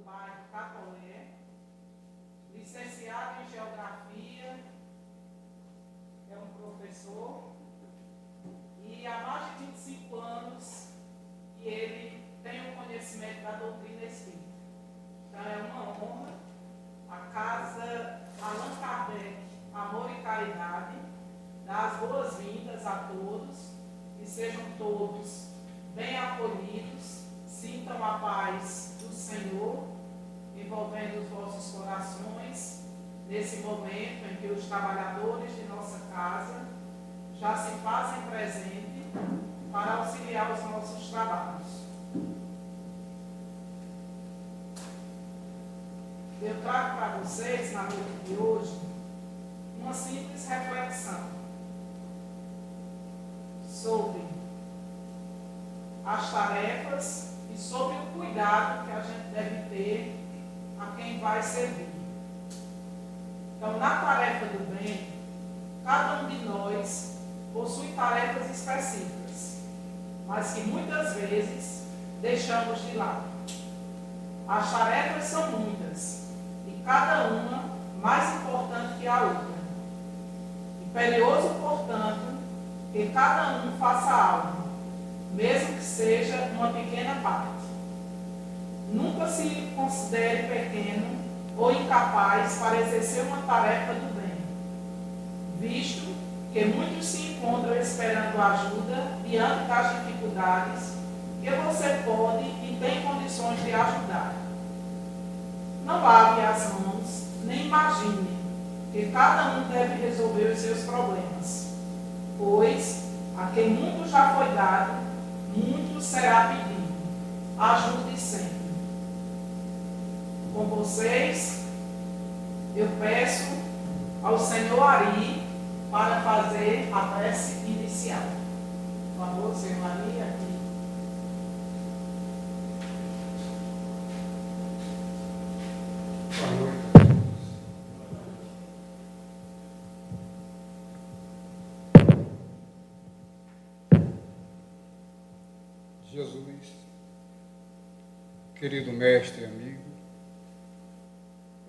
bairro Catolé, licenciado em Geografia, é um professor, e há mais de 25 anos que ele tem o conhecimento da doutrina espírita. Então é uma honra. A Casa Allan Kardec, Amor e Caridade, dá as boas-vindas a todos, e sejam todos bem acolhidos, sintam a paz do Senhor, envolvendo os vossos corações, nesse momento em que os trabalhadores de nossa casa já se fazem presente para auxiliar os nossos trabalhos. Eu trago para vocês, na noite de hoje, uma simples reflexão sobre as tarefas e sobre o cuidado que a gente deve ter a quem vai servir. Então, na tarefa do bem, cada um de nós possui tarefas específicas, mas que muitas vezes deixamos de lado. As tarefas são muitas, e cada uma mais importante que a outra. Imperioso, portanto, que cada um faça algo, mesmo que seja uma pequena parte. Nunca se considere pequeno ou incapaz para exercer uma tarefa do bem, visto que muitos se encontram esperando ajuda diante das dificuldades que você pode e tem condições de ajudar. Não lave as mãos, nem imagine que cada um deve resolver os seus problemas, pois a quem muito já foi dado, muito será pedido. Ajude sempre. Com vocês, eu peço ao Senhor Ari para fazer a prece inicial. Por favor, Senhor Ari, aqui. Boa noite. Jesus, querido mestre e amigo,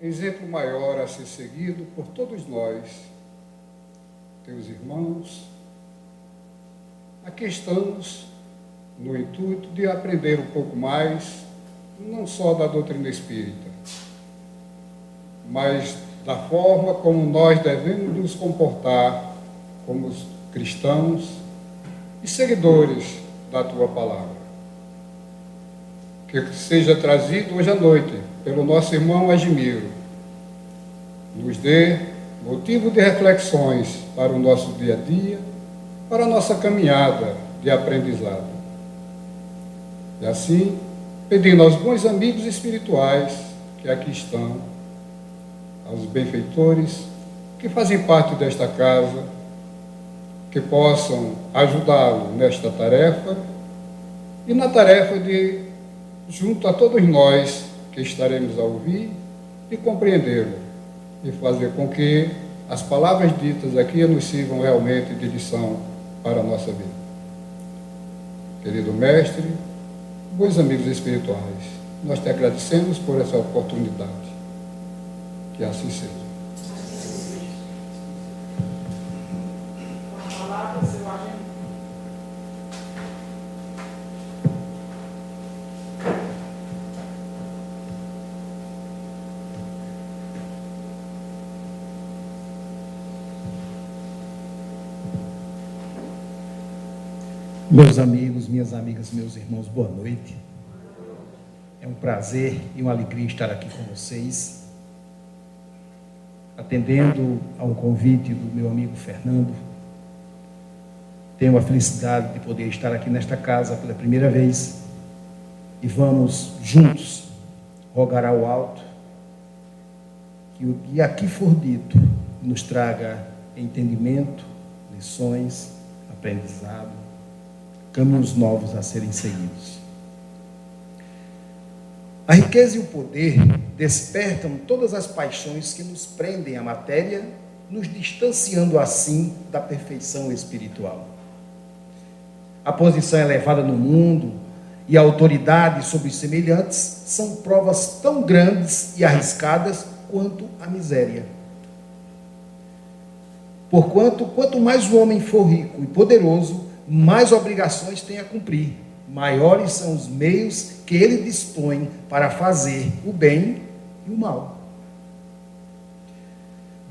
exemplo maior a ser seguido por todos nós, teus irmãos, aqui estamos no intuito de aprender um pouco mais, não só da doutrina espírita, mas da forma como nós devemos nos comportar como cristãos e seguidores da tua palavra. Que seja trazido hoje à noite pelo nosso irmão Admiro, nos dê motivo de reflexões para o nosso dia a dia, para a nossa caminhada de aprendizado. E assim, pedindo aos bons amigos espirituais que aqui estão, aos benfeitores que fazem parte desta casa, que possam ajudá-lo nesta tarefa e na tarefa de, junto a todos nós que estaremos a ouvir e compreendê-lo, e fazer com que as palavras ditas aqui nos sirvam realmente de lição para a nossa vida. Querido mestre, bons amigos espirituais, nós te agradecemos por essa oportunidade. Que assim seja. Com a palavra, seu Admiro. Meus amigos, minhas amigas, meus irmãos, boa noite. É um prazer e uma alegria estar aqui com vocês, atendendo a um convite do meu amigo Fernando. Tenho a felicidade de poder estar aqui nesta casa pela primeira vez e vamos juntos rogar ao alto que o que aqui for dito nos traga entendimento, lições, aprendizado, caminhos novos a serem seguidos. A riqueza e o poder despertam todas as paixões que nos prendem à matéria, nos distanciando assim da perfeição espiritual. A posição elevada no mundo e autoridade sobre os semelhantes são provas tão grandes e arriscadas quanto a miséria. Porquanto, quanto mais o homem for rico e poderoso, mais obrigações tem a cumprir. Maiores são os meios que ele dispõe para fazer o bem e o mal.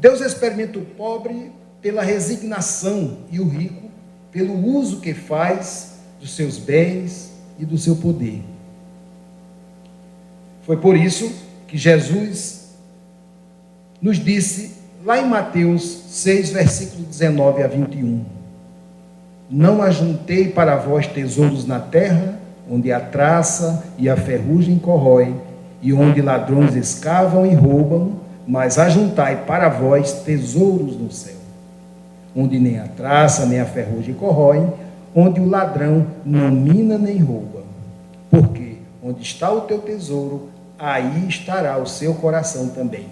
Deus experimenta o pobre pela resignação e o rico pelo uso que faz dos seus bens e do seu poder. Foi por isso que Jesus nos disse, lá em Mateus 6, versículo 19 a 21, não ajuntei para vós tesouros na terra, onde a traça e a ferrugem corroem, e onde ladrões escavam e roubam, mas ajuntai para vós tesouros no céu, onde nem a traça nem a ferrugem corroem, onde o ladrão não mina nem rouba. Porque onde está o teu tesouro, aí estará o seu coração também.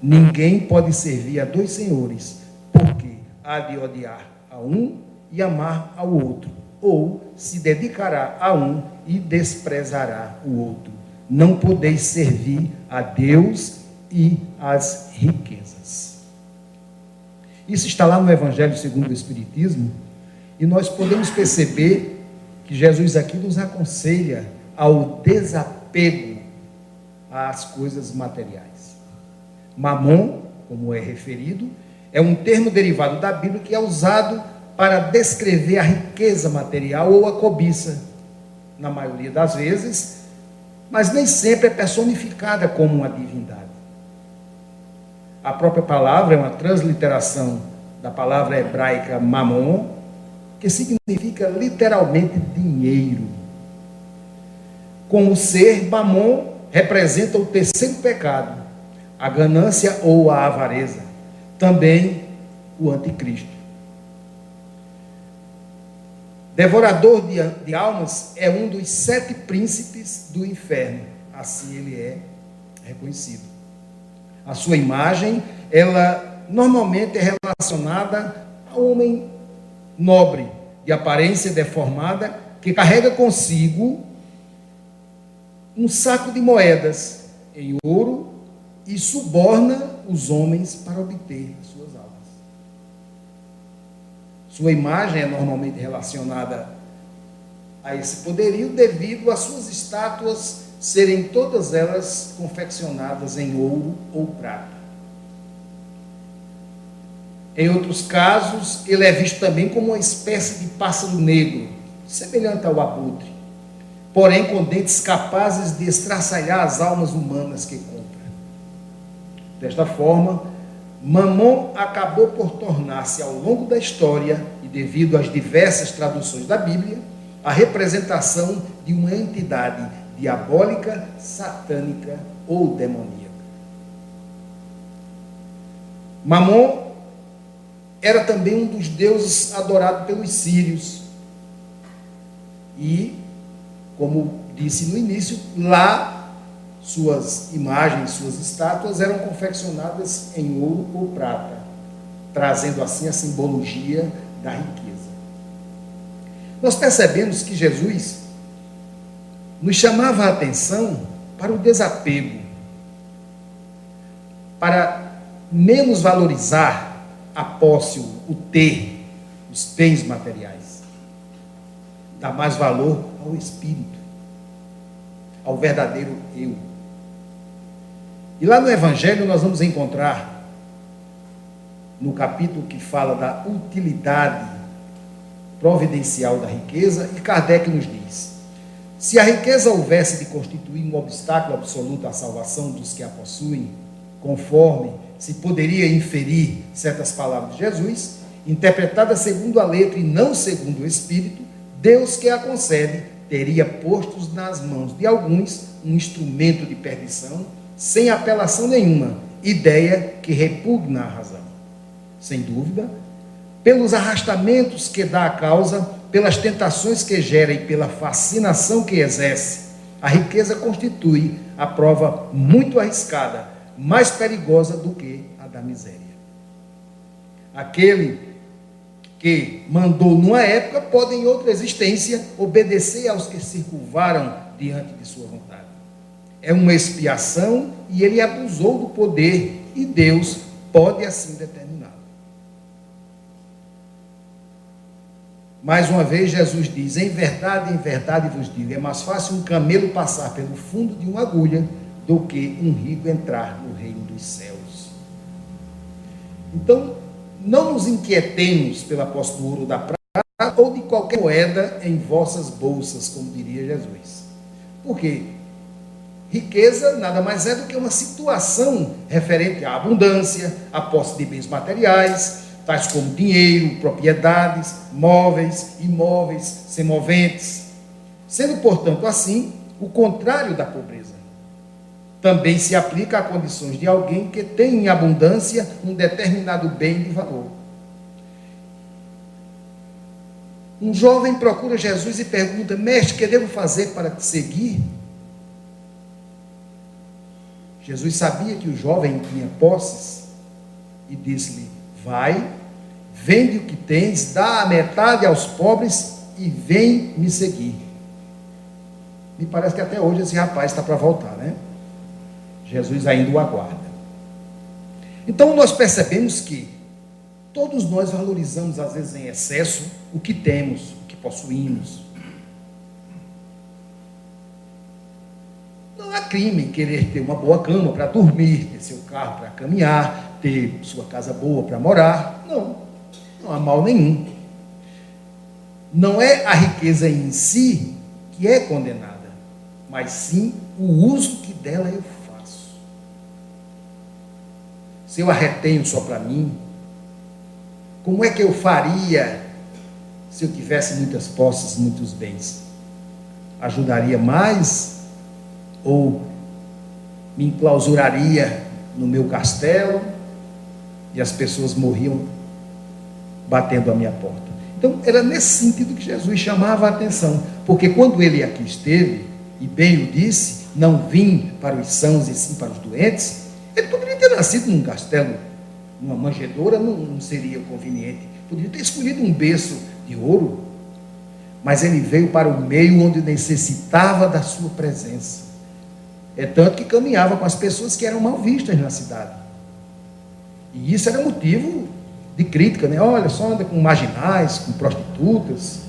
Ninguém pode servir a dois senhores, porque há de odiar a um e amar ao outro, ou se dedicará a um e desprezará o outro. Não podeis servir a Deus e às riquezas. Isso está lá no Evangelho segundo o Espiritismo, e nós podemos perceber que Jesus aqui nos aconselha ao desapego às coisas materiais. Mamon, como é referido, é um termo derivado da Bíblia que é usado para descrever a riqueza material ou a cobiça, na maioria das vezes, mas nem sempre é personificada como uma divindade. A própria palavra é uma transliteração da palavra hebraica mamon, que significa literalmente dinheiro. Como ser, mamon representa o terceiro pecado, a ganância ou a avareza, também o anticristo. Devorador de almas é um dos 7 príncipes do inferno, assim ele é reconhecido. A sua imagem, ela normalmente é relacionada ao homem nobre, de aparência deformada, que carrega consigo um saco de moedas em ouro e suborna os homens para obter suas almas. Sua imagem é normalmente relacionada a esse poderio devido às suas estátuas serem todas elas confeccionadas em ouro ou prata. Em outros casos, ele é visto também como uma espécie de pássaro negro, semelhante ao abutre, porém com dentes capazes de estraçalhar as almas humanas que compra. Desta forma, Mamon acabou por tornar-se, ao longo da história, e devido às diversas traduções da Bíblia, a representação de uma entidade diabólica, satânica ou demoníaca. Mamon era também um dos deuses adorados pelos sírios. E, como disse no início, lá suas imagens, suas estátuas eram confeccionadas em ouro ou prata, trazendo assim a simbologia da riqueza. Nós percebemos que Jesus nos chamava a atenção para o desapego, para menos valorizar a posse, o ter, os bens materiais. Dá mais valor ao espírito, ao verdadeiro eu. E lá no Evangelho nós vamos encontrar, no capítulo que fala da utilidade providencial da riqueza, e Kardec nos diz: se a riqueza houvesse de constituir um obstáculo absoluto à salvação dos que a possuem, conforme se poderia inferir certas palavras de Jesus, interpretadas segundo a letra e não segundo o Espírito, Deus que a concede teria postos nas mãos de alguns um instrumento de perdição, sem apelação nenhuma, ideia que repugna a razão. Sem dúvida, pelos arrastamentos que dá a causa, pelas tentações que gera e pela fascinação que exerce, a riqueza constitui a prova muito arriscada, mais perigosa do que a da miséria. Aquele que mandou numa época pode em outra existência obedecer aos que se curvaram diante de sua vontade. É uma expiação e ele abusou do poder e Deus pode assim determinar. Mais uma vez Jesus diz: em verdade vos digo, é mais fácil um camelo passar pelo fundo de uma agulha do que um rico entrar no reino dos céus. Então, não nos inquietemos pela posse do ouro da prata ou de qualquer moeda em vossas bolsas, como diria Jesus. Por quê? Riqueza nada mais é do que uma situação referente à abundância, à posse de bens materiais, tais como dinheiro, propriedades, móveis, imóveis, semoventes. Sendo, portanto, assim, o contrário da pobreza. Também se aplica a condições de alguém que tem em abundância um determinado bem de valor. Um jovem procura Jesus e pergunta: mestre, o que devo fazer para te seguir? Jesus sabia que o jovem tinha posses e disse-lhe: vai, vende o que tens, dá a metade aos pobres e vem me seguir. Me parece que até hoje esse rapaz está para voltar, né? Jesus ainda o aguarda. Então nós percebemos que todos nós valorizamos, às vezes em excesso, o que temos, o que possuímos. Não há crime em querer ter uma boa cama para dormir, ter seu carro para caminhar, ter sua casa boa para morar. Não há mal nenhum. Não é a riqueza em si que é condenada, mas sim o uso que dela eu faço. Se eu a retenho só para mim, como é que eu faria se eu tivesse muitas posses, muitos bens? Ajudaria mais? Ou me enclausuraria no meu castelo e as pessoas morriam batendo a minha porta? Então, era nesse sentido que Jesus chamava a atenção, porque quando ele aqui esteve, e bem o disse, não vim para os sãos e sim para os doentes, ele poderia ter nascido num castelo, numa manjedoura, não seria conveniente, poderia ter escolhido um berço de ouro, mas ele veio para o meio onde necessitava da sua presença. É tanto que caminhava com as pessoas que eram mal vistas na cidade. E isso era motivo de crítica, né? Olha, só anda com marginais, com prostitutas.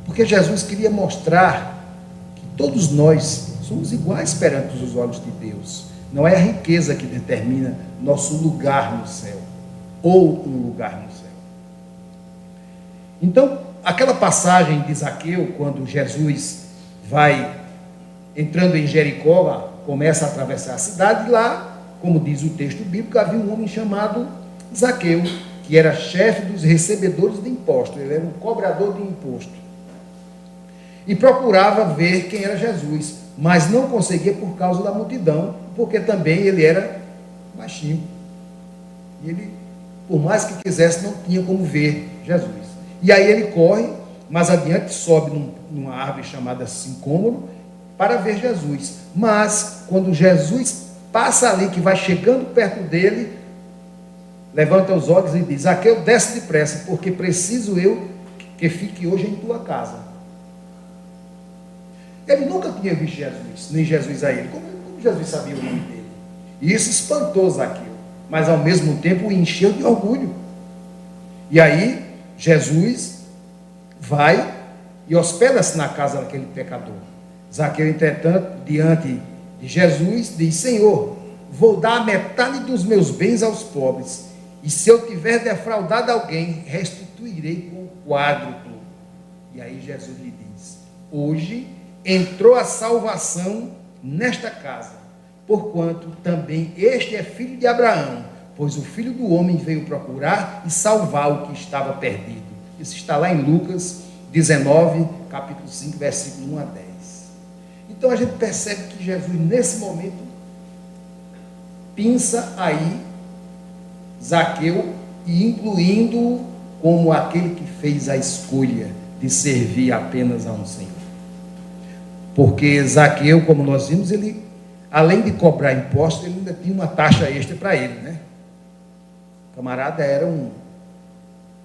Porque Jesus queria mostrar que todos nós somos iguais perante os olhos de Deus. Não é a riqueza que determina nosso lugar no céu, ou um lugar no céu. Então, aquela passagem de Zaqueu, quando Jesus vai entrando em Jericó, começa a atravessar a cidade, e lá, como diz o texto bíblico, havia um homem chamado Zaqueu, que era chefe dos recebedores de imposto, ele era um cobrador de imposto. E procurava ver quem era Jesus, mas não conseguia por causa da multidão, porque também ele era baixinho. E ele, por mais que quisesse, não tinha como ver Jesus. E aí ele corre, mais adiante sobe numa árvore chamada sicômoro, para ver Jesus. Mas, quando Jesus passa ali, que vai chegando perto dele, levanta os olhos e diz: Zaqueu, desce depressa, porque preciso eu que fique hoje em tua casa. Ele nunca tinha visto Jesus, nem Jesus a ele. Como Jesus sabia o nome dele? E isso espantou Zaqueu, mas ao mesmo tempo o encheu de orgulho. E aí, Jesus vai e hospeda-se na casa daquele pecador. Zaqueu, entretanto, diante de Jesus, diz: Senhor, vou dar a metade dos meus bens aos pobres, e se eu tiver defraudado alguém, restituirei com o quádruplo. E aí Jesus lhe diz: hoje entrou a salvação nesta casa, porquanto também este é filho de Abraão, pois o Filho do Homem veio procurar e salvar o que estava perdido. Isso está lá em Lucas 19, capítulo 5, versículo 1 a 10. Então a gente percebe que Jesus, nesse momento, pinça aí Zaqueu e incluindo-o como aquele que fez a escolha de servir apenas a um Senhor. Porque Zaqueu, como nós vimos, ele, além de cobrar impostos, ele ainda tinha uma taxa extra para ele, né? O camarada era um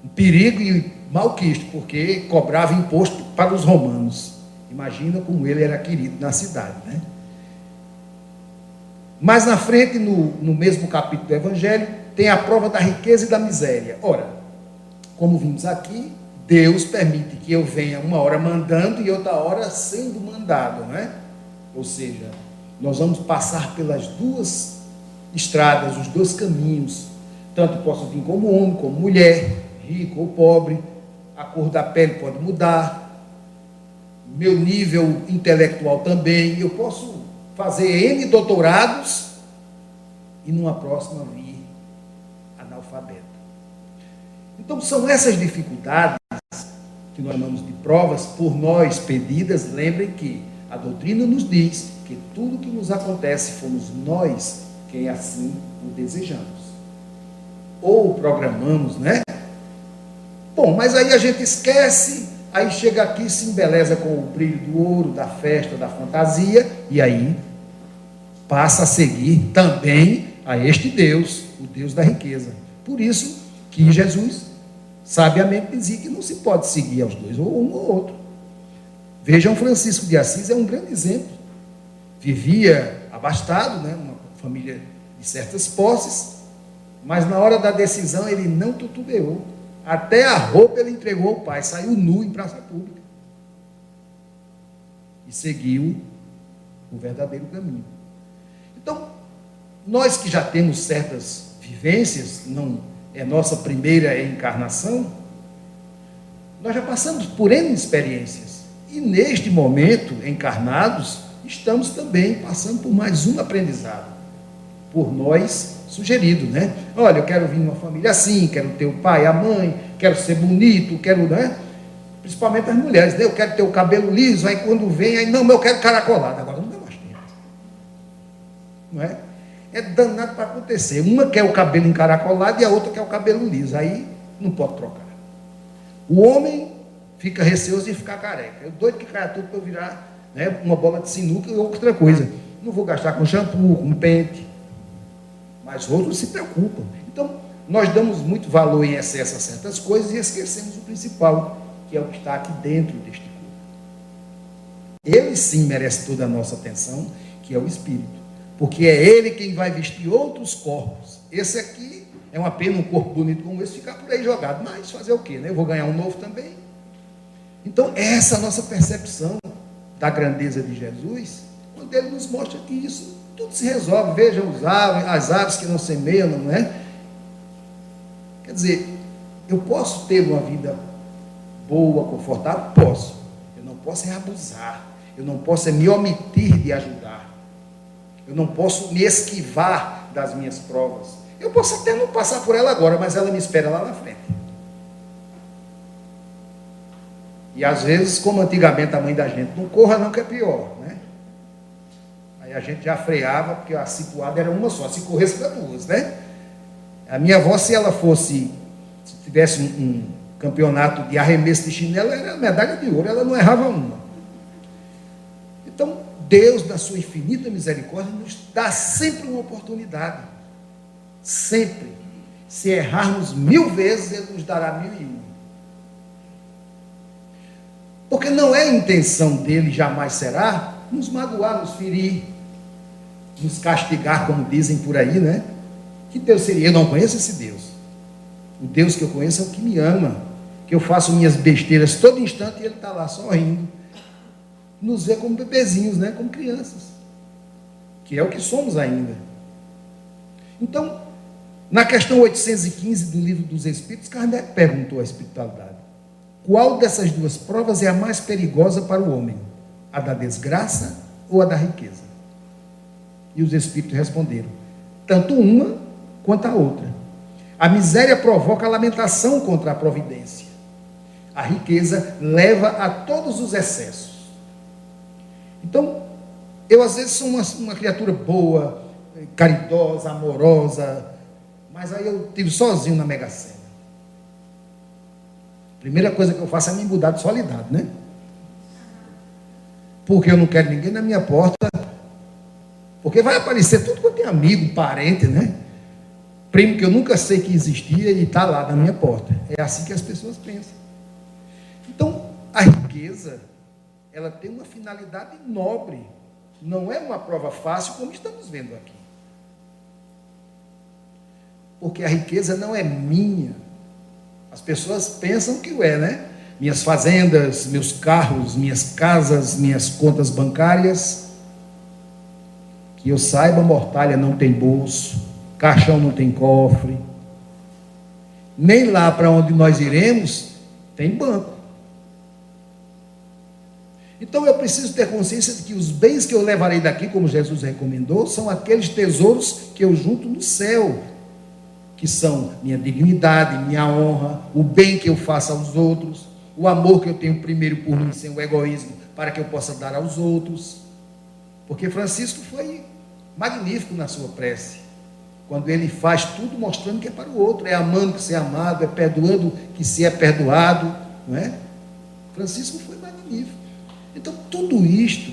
Um perigo e malquisto, porque cobrava imposto para os romanos. Imagina como ele era querido na cidade, né? Mais na frente, no mesmo capítulo do Evangelho, tem a prova da riqueza e da miséria. Ora, como vimos aqui, Deus permite que eu venha uma hora mandando e outra hora sendo mandado, né? Ou seja, nós vamos passar pelas duas estradas, os dois caminhos. Tanto posso vir como homem, como mulher, rico ou pobre, a cor da pele pode mudar, meu nível intelectual também, eu posso fazer N doutorados e numa próxima vir analfabeto. Então são essas dificuldades que nós chamamos de provas por nós pedidas. Lembrem que a doutrina nos diz que tudo que nos acontece fomos nós quem assim o desejamos. Ou programamos, né? Bom, mas aí a gente esquece, aí chega aqui, se embeleza com o brilho do ouro, da festa, da fantasia, e aí passa a seguir também a este Deus, o Deus da riqueza. Por isso que Jesus sabiamente dizia que não se pode seguir aos dois, ou um ou outro. Vejam, Francisco de Assis é um grande exemplo. Vivia abastado, né, uma família de certas posses, mas na hora da decisão ele não titubeou. Até a roupa ele entregou ao pai, saiu nu em praça pública. E seguiu o verdadeiro caminho. Então, nós que já temos certas vivências, não é nossa primeira encarnação, nós já passamos por N experiências. E neste momento, encarnados, estamos também passando por mais um aprendizado. Por nós sugerido, né? Olha, eu quero vir numa família assim, quero ter o pai, a mãe, quero ser bonito, quero, né? Principalmente as mulheres, né? Eu quero ter o cabelo liso, aí quando vem, aí não, eu quero caracolado. Agora não dá mais tempo. Não é? É danado para acontecer. Uma quer o cabelo encaracolado e a outra quer o cabelo liso. Aí não pode trocar. O homem fica receoso de ficar careca. Eu doido que caia tudo para eu virar, né, uma bola de sinuca ou outra coisa. Não vou gastar com shampoo, com pente. Mas outros se preocupam. Então, nós damos muito valor em excesso a certas coisas e esquecemos o principal, que é o que está aqui dentro deste corpo. Ele sim merece toda a nossa atenção, que é o espírito. Porque é ele quem vai vestir outros corpos. Esse aqui é uma pena, um corpo bonito como esse, ficar por aí jogado. Mas fazer o quê, né? Eu vou ganhar um novo também. Então, essa é a nossa percepção da grandeza de Jesus, quando ele nos mostra que isso tudo se resolve. Vejam as aves que não semeiam, não é? Quer dizer, eu posso ter uma vida boa, confortável? Posso. Eu não posso é abusar. Eu não posso é me omitir de ajudar. Eu não posso me esquivar das minhas provas. Eu posso até não passar por ela agora, mas ela me espera lá na frente. E às vezes, como antigamente a mãe da gente, não corra não que é pior, né? Aí a gente já freava, porque a cipuada era uma só, se corresse era duas, né? A minha avó, se tivesse um campeonato de arremesso de chinelo, era medalha de ouro, ela não errava uma. Então, Deus, na sua infinita misericórdia, nos dá sempre uma oportunidade. Sempre. Se errarmos 1000 vezes, Ele nos dará 1001. Porque não é a intenção dele, jamais será, nos magoar, nos ferir, nos castigar, como dizem por aí, né? Que Deus seria? Eu não conheço esse Deus. O Deus que eu conheço é o que me ama, que eu faço minhas besteiras todo instante e Ele está lá sorrindo. Nos vê como bebezinhos, né? Como crianças, que é o que somos ainda. Então, na questão 815 do Livro dos Espíritos, Kardec perguntou à espiritualidade: qual dessas duas provas é a mais perigosa para o homem? A da desgraça ou a da riqueza? E os espíritos responderam: tanto uma quanto a outra. A miséria provoca a lamentação contra a providência. A riqueza leva a todos os excessos. Então, eu às vezes sou uma criatura boa, caridosa, amorosa, mas aí eu estive sozinho na Mega Sena. Primeira coisa que eu faço é me mudar de solidade, né? Porque eu não quero ninguém na minha porta, porque vai aparecer tudo quanto é amigo, parente, né? primo que eu nunca sei que existia e está lá na minha porta. É assim que as pessoas pensam. Então, a riqueza, ela tem uma finalidade nobre. Não é uma prova fácil, como estamos vendo aqui. Porque a riqueza não é minha. As pessoas pensam que é, né? Minhas fazendas, meus carros, minhas casas, minhas contas bancárias. Que eu saiba, mortalha não tem bolso, caixão não tem cofre. Nem lá para onde nós iremos, tem banco. Então eu preciso ter consciência de que os bens que eu levarei daqui, como Jesus recomendou, são aqueles tesouros que eu junto no céu, que são minha dignidade, minha honra, o bem que eu faço aos outros, o amor que eu tenho primeiro por mim, sem o egoísmo, para que eu possa dar aos outros. Porque Francisco foi magnífico na sua prece, quando ele faz tudo mostrando que é para o outro, é amando que se é amado, é perdoando que se é perdoado, não é? Francisco foi magnífico. Então, tudo isto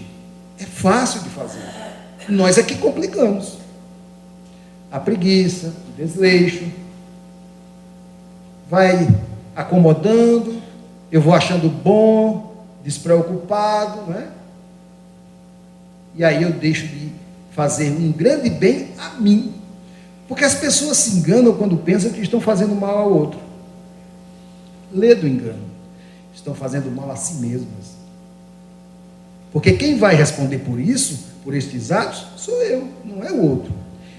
é fácil de fazer. Nós é que complicamos. A preguiça, o desleixo, vai acomodando, eu vou achando bom, despreocupado, não é? E aí eu deixo de fazer um grande bem a mim. Porque as pessoas se enganam quando pensam que estão fazendo mal ao outro. Lê do engano. Estão fazendo mal a si mesmas. Porque quem vai responder por isso, por estes atos, sou eu, não é o outro.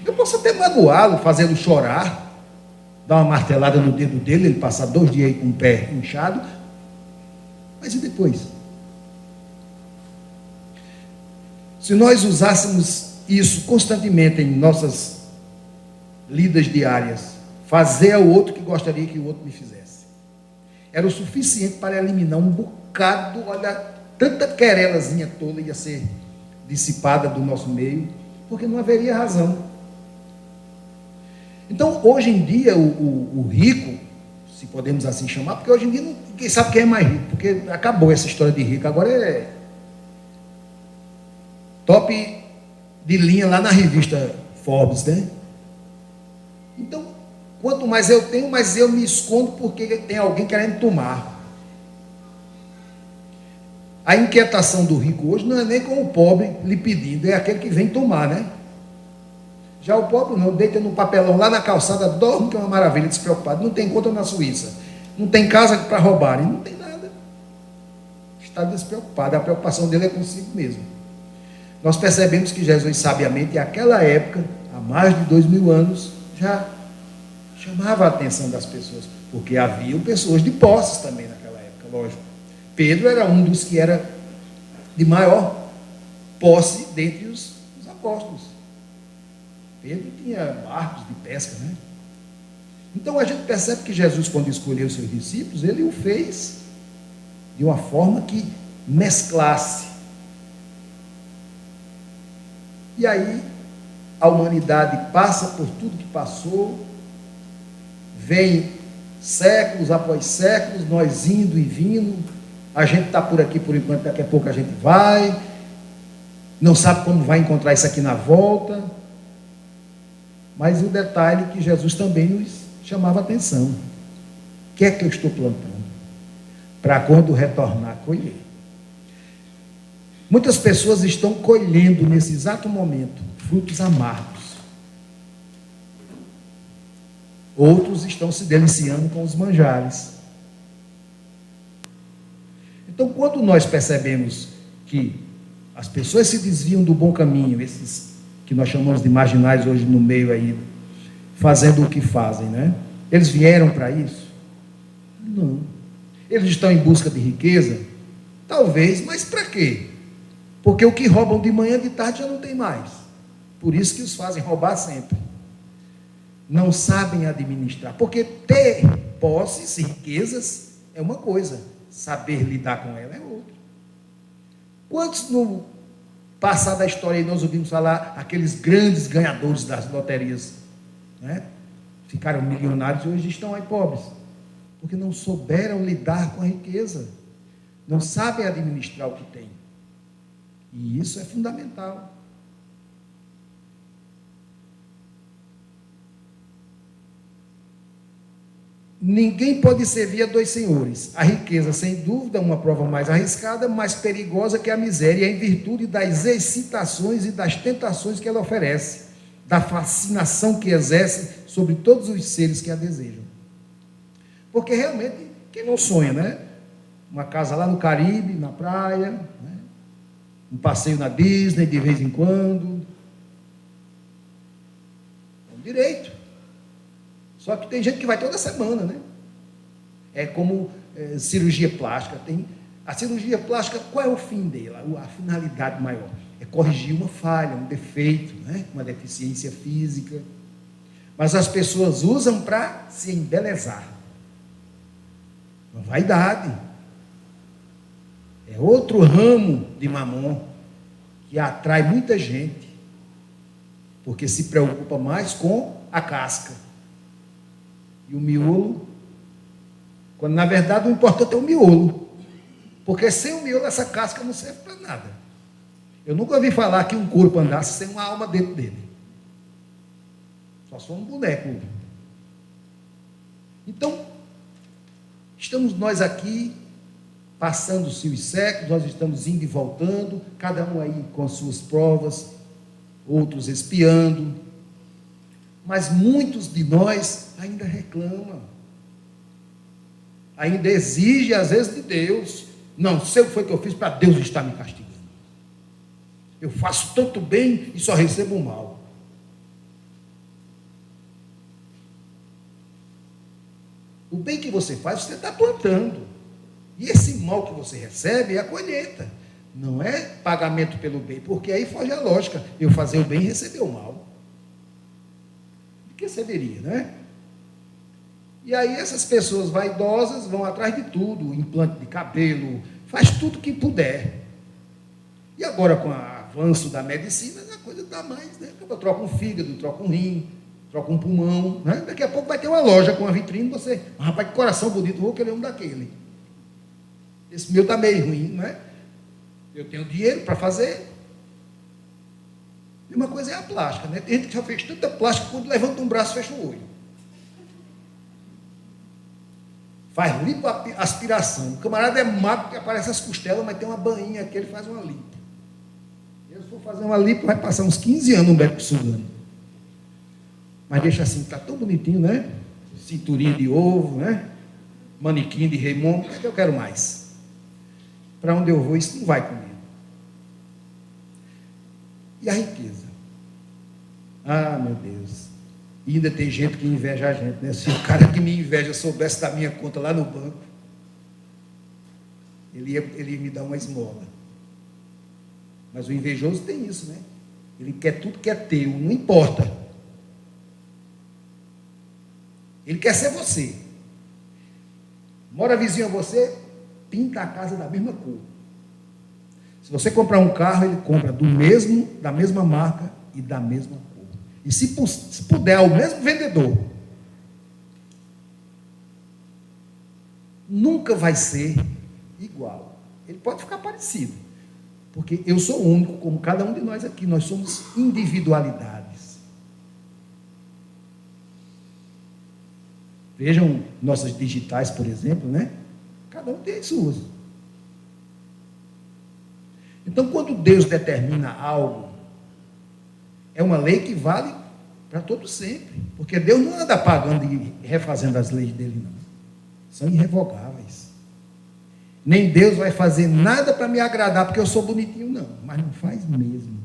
Eu posso até magoá-lo, fazê-lo chorar, dar uma martelada no dedo dele, ele passar 2 dias aí com o pé inchado, mas e depois? Se nós usássemos isso constantemente em nossas lidas diárias, fazer ao outro que gostaria que o outro me fizesse, era o suficiente para eliminar um bocado, olha, tanta querelazinha toda ia ser dissipada do nosso meio, porque não haveria razão. Então, hoje em dia, o rico, se podemos assim chamar, porque hoje em dia ninguém sabe quem é mais rico, porque acabou essa história de rico, agora é top de linha lá na revista Forbes, né? Então, quanto mais eu tenho, mais eu me escondo porque tem alguém querendo tomar. A inquietação do rico hoje não é nem com o pobre lhe pedindo, é aquele que vem tomar, né? Já o pobre não, deita no papelão lá na calçada, dorme, que é uma maravilha, despreocupado, não tem conta na Suíça, não tem casa para roubar, não tem nada. Está despreocupado, a preocupação dele é consigo mesmo. Nós percebemos que Jesus, sabiamente, naquela época, há mais de 2000 anos, já chamava a atenção das pessoas, porque havia pessoas de posses também naquela época, lógico. Pedro era um dos que era de maior posse dentre os apóstolos. Pedro tinha barcos de pesca, né? Então a gente percebe que Jesus, quando escolheu seus discípulos, ele o fez de uma forma que mesclasse. E aí a humanidade passa por tudo que passou, vem séculos após séculos, nós indo e vindo. A gente está por aqui por enquanto, daqui a pouco a gente vai, não sabe como vai encontrar isso aqui na volta, mas o detalhe é que Jesus também nos chamava a atenção. O que é que eu estou plantando? Para quando retornar, colher. Muitas pessoas estão colhendo nesse exato momento frutos amargos. Outros estão se deliciando com os manjares. Então, quando nós percebemos que as pessoas se desviam do bom caminho, esses que nós chamamos de marginais hoje no meio aí, fazendo o que fazem, né? Eles vieram para isso? Não. Eles estão em busca de riqueza? Talvez, mas para quê? Porque o que roubam de manhã, de tarde já não tem mais. Por isso que os fazem roubar sempre. Não sabem administrar. Porque ter posses e riquezas é uma coisa. Saber lidar com ela é outra. Quantos no passar da história aí nós ouvimos falar aqueles grandes ganhadores das loterias, né? Ficaram milionários e hoje estão aí pobres, porque não souberam lidar com a riqueza, não sabem administrar o que têm. E isso é fundamental. ninguém pode servir a dois senhores. A riqueza, sem dúvida, é uma prova mais arriscada, mais perigosa que a miséria, em virtude das excitações e das tentações que ela oferece, da fascinação que exerce sobre todos os seres que a desejam. Porque realmente, quem não sonha, né? Uma casa lá no Caribe, na praia, né? Um passeio na Disney de vez em quando. É um direito. Só que tem gente que vai toda semana, né? É como cirurgia plástica. A cirurgia plástica, qual é o fim dela? A finalidade maior é corrigir uma falha, um defeito, né? Uma deficiência física. Mas as pessoas usam para se embelezar. Uma vaidade. É outro ramo de mamon que atrai muita gente, porque se preocupa mais com a casca. E o miolo, quando na verdade o importante é o miolo, porque sem o miolo essa casca não serve para nada. Eu nunca ouvi falar que um corpo andasse sem uma alma dentro dele. Só sou um boneco. Então, estamos nós aqui, passando-se os séculos, nós estamos indo e voltando, cada um aí com as suas provas, outros espiando, mas muitos de nós ainda reclamam, ainda exigem às vezes de Deus. Não sei o que foi que eu fiz para Deus estar me castigando. Eu faço tanto bem e só recebo mal. O bem que você faz, você está plantando. E esse mal que você recebe é a colheita. Não é pagamento pelo bem, porque aí foge a lógica. Eu fazer o bem e receber o mal. De que seria, né? E aí essas pessoas vaidosas vão atrás de tudo. Implante de cabelo, faz tudo que puder. E agora com o avanço da medicina, a coisa está mais, né? Troca um fígado, troca um rim, troca um pulmão, né? Daqui a pouco vai ter uma loja com uma vitrine, você, rapaz, que coração bonito, vou querer um daquele. Esse meu está meio ruim, não é? Eu tenho dinheiro para fazer. E uma coisa é a plástica, né? Tem gente que já fez tanta plástica que quando levanta um braço, fecha o olho. Faz lipoaspiração. O camarada é magro, que aparece as costelas, mas tem uma bainha aqui, ele faz uma lipo. Se for fazer uma lipo, vai passar uns 15 anos no médico sugando. Mas deixa assim, está tão bonitinho, né? Cinturinha de ovo, né? Manequim de Raimundo, o que eu quero mais? Para onde eu vou, isso não vai comigo. E a riqueza? Ah, meu Deus. E ainda tem gente que inveja a gente, né? Se o cara que me inveja soubesse da minha conta lá no banco, ele ia me dar uma esmola. Mas o invejoso tem isso, né? Ele quer tudo que é teu, não importa. Ele quer ser você. Mora vizinho a você, pinta a casa da mesma cor. Se você comprar um carro, ele compra da mesma marca e da mesma cor. E se puder, o mesmo vendedor. Nunca vai ser igual. Ele pode ficar parecido. Porque eu sou único, como cada um de nós aqui. Nós somos individualidades. Vejam nossas digitais, por exemplo, né? Cada um tem as suas. Então, quando Deus determina algo, é uma lei que vale para todo sempre. Porque Deus não anda apagando e refazendo as leis dele, não. São irrevogáveis. Nem Deus vai fazer nada para me agradar porque eu sou bonitinho, não. Mas não faz mesmo.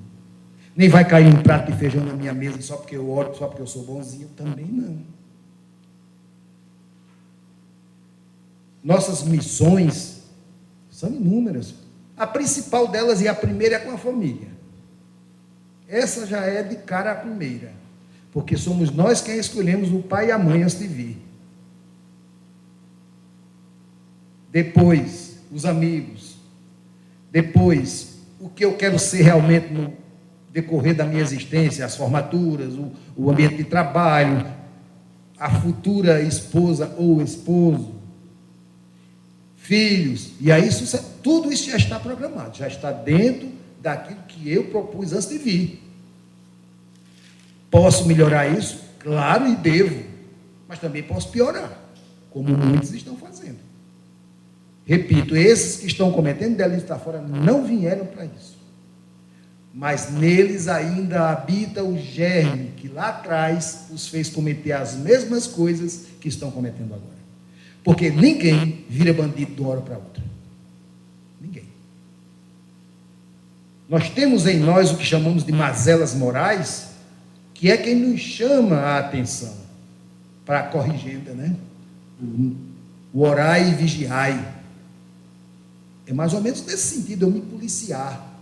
Nem vai cair um prato de feijão na minha mesa só porque eu oro, só porque eu sou bonzinho, também não. Nossas missões são inúmeras. A principal delas e a primeira é com a família. Essa já é de cara a primeira. Porque somos nós quem escolhemos o pai e a mãe antes de vir. Depois, os amigos. Depois, o que eu quero ser realmente no decorrer da minha existência, as formaturas, o ambiente de trabalho, a futura esposa ou esposo, filhos. E aí, tudo isso já está programado, já está dentro daquilo que eu propus antes de vir. Posso melhorar isso? Claro, e devo. Mas também posso piorar. como muitos estão fazendo. Repito, esses que estão cometendo delitos lá fora não vieram para isso. Mas neles ainda habita o germe que lá atrás os fez cometer as mesmas coisas que estão cometendo agora. Porque ninguém vira bandido de uma hora para outra. Ninguém. Nós temos em nós o que chamamos de mazelas morais, que é quem nos chama a atenção para a corrigenda, né? O orai e vigiai. É mais ou menos nesse sentido, eu me policiar.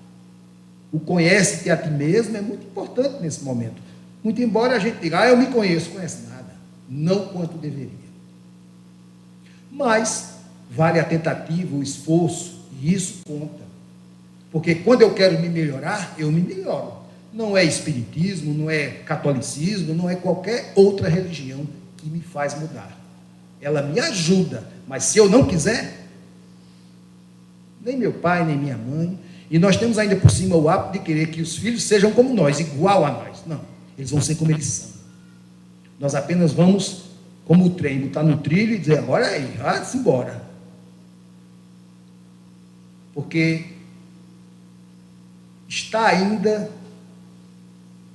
O conhece-te a ti mesmo é muito importante nesse momento. Muito embora a gente diga, eu me conheço, conhece nada. Não quanto deveria. Mas vale a tentativa, o esforço, e isso conta. Porque quando eu quero me melhorar, eu me melhoro. Não é espiritismo, não é catolicismo, não é qualquer outra religião que me faz mudar. Ela me ajuda, mas se eu não quiser, nem meu pai, nem minha mãe, e nós temos ainda por cima o hábito de querer que os filhos sejam como nós, igual a nós. Não, eles vão ser como eles são. Nós apenas vamos, como o trem, botar no trilho e dizer, agora aí, vai-se embora. Porque está ainda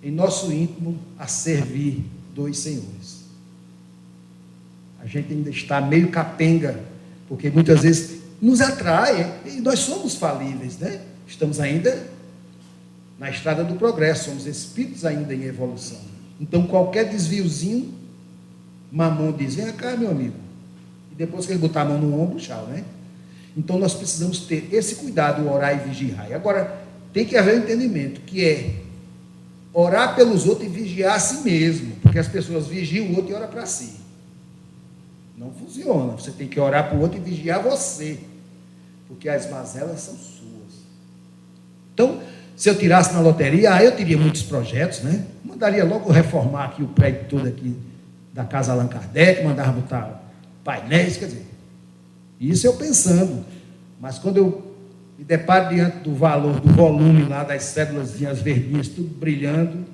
em nosso íntimo a servir dois senhores. A gente ainda está meio capenga, porque muitas vezes nos atrai, e nós somos falíveis, né? Estamos ainda na estrada do progresso, somos espíritos ainda em evolução. Então, qualquer desviozinho, Mamon diz, vem cá, meu amigo. E depois que ele botar a mão no ombro, tchau, né? Então, nós precisamos ter esse cuidado, orar e vigiar. Agora, tem que haver um entendimento, que é orar pelos outros e vigiar a si mesmo, porque as pessoas vigiam o outro e oram para si. Não funciona. Você tem que orar para o outro e vigiar você, porque as mazelas são suas. Então, se eu tirasse na loteria, eu teria muitos projetos, né? Mandaria logo reformar aqui o prédio todo aqui da Casa Allan Kardec, mandava botar painéis, quer dizer, isso eu pensando. Mas quando eu me deparo diante do valor, do volume lá das cédulas verdinhas, tudo brilhando,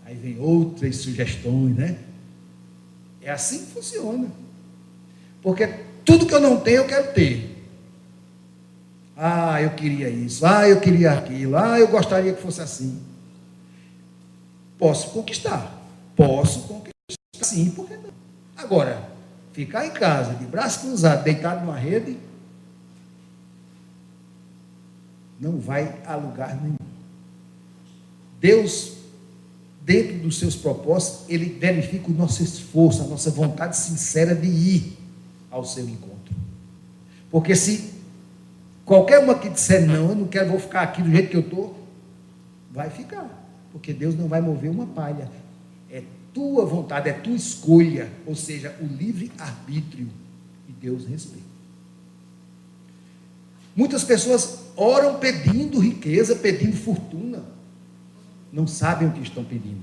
aí vem outras sugestões, né? É assim que funciona. Porque tudo que eu não tenho, eu quero ter. Eu queria isso. Eu queria aquilo. Eu gostaria que fosse assim. Posso conquistar. Posso conquistar, sim, por que não? Agora, ficar em casa, de braço cruzado, deitado numa rede, não vai a lugar nenhum. Deus, dentro dos seus propósitos, Ele verifica o nosso esforço, a nossa vontade sincera de ir ao seu encontro. Porque se qualquer uma que disser, não, eu não quero, vou ficar aqui do jeito que eu estou, vai ficar. Porque Deus não vai mover uma palha. É tua vontade, é tua escolha, ou seja, o livre-arbítrio, e Deus respeita. Muitas pessoas oram pedindo riqueza, pedindo fortuna, não sabem o que estão pedindo.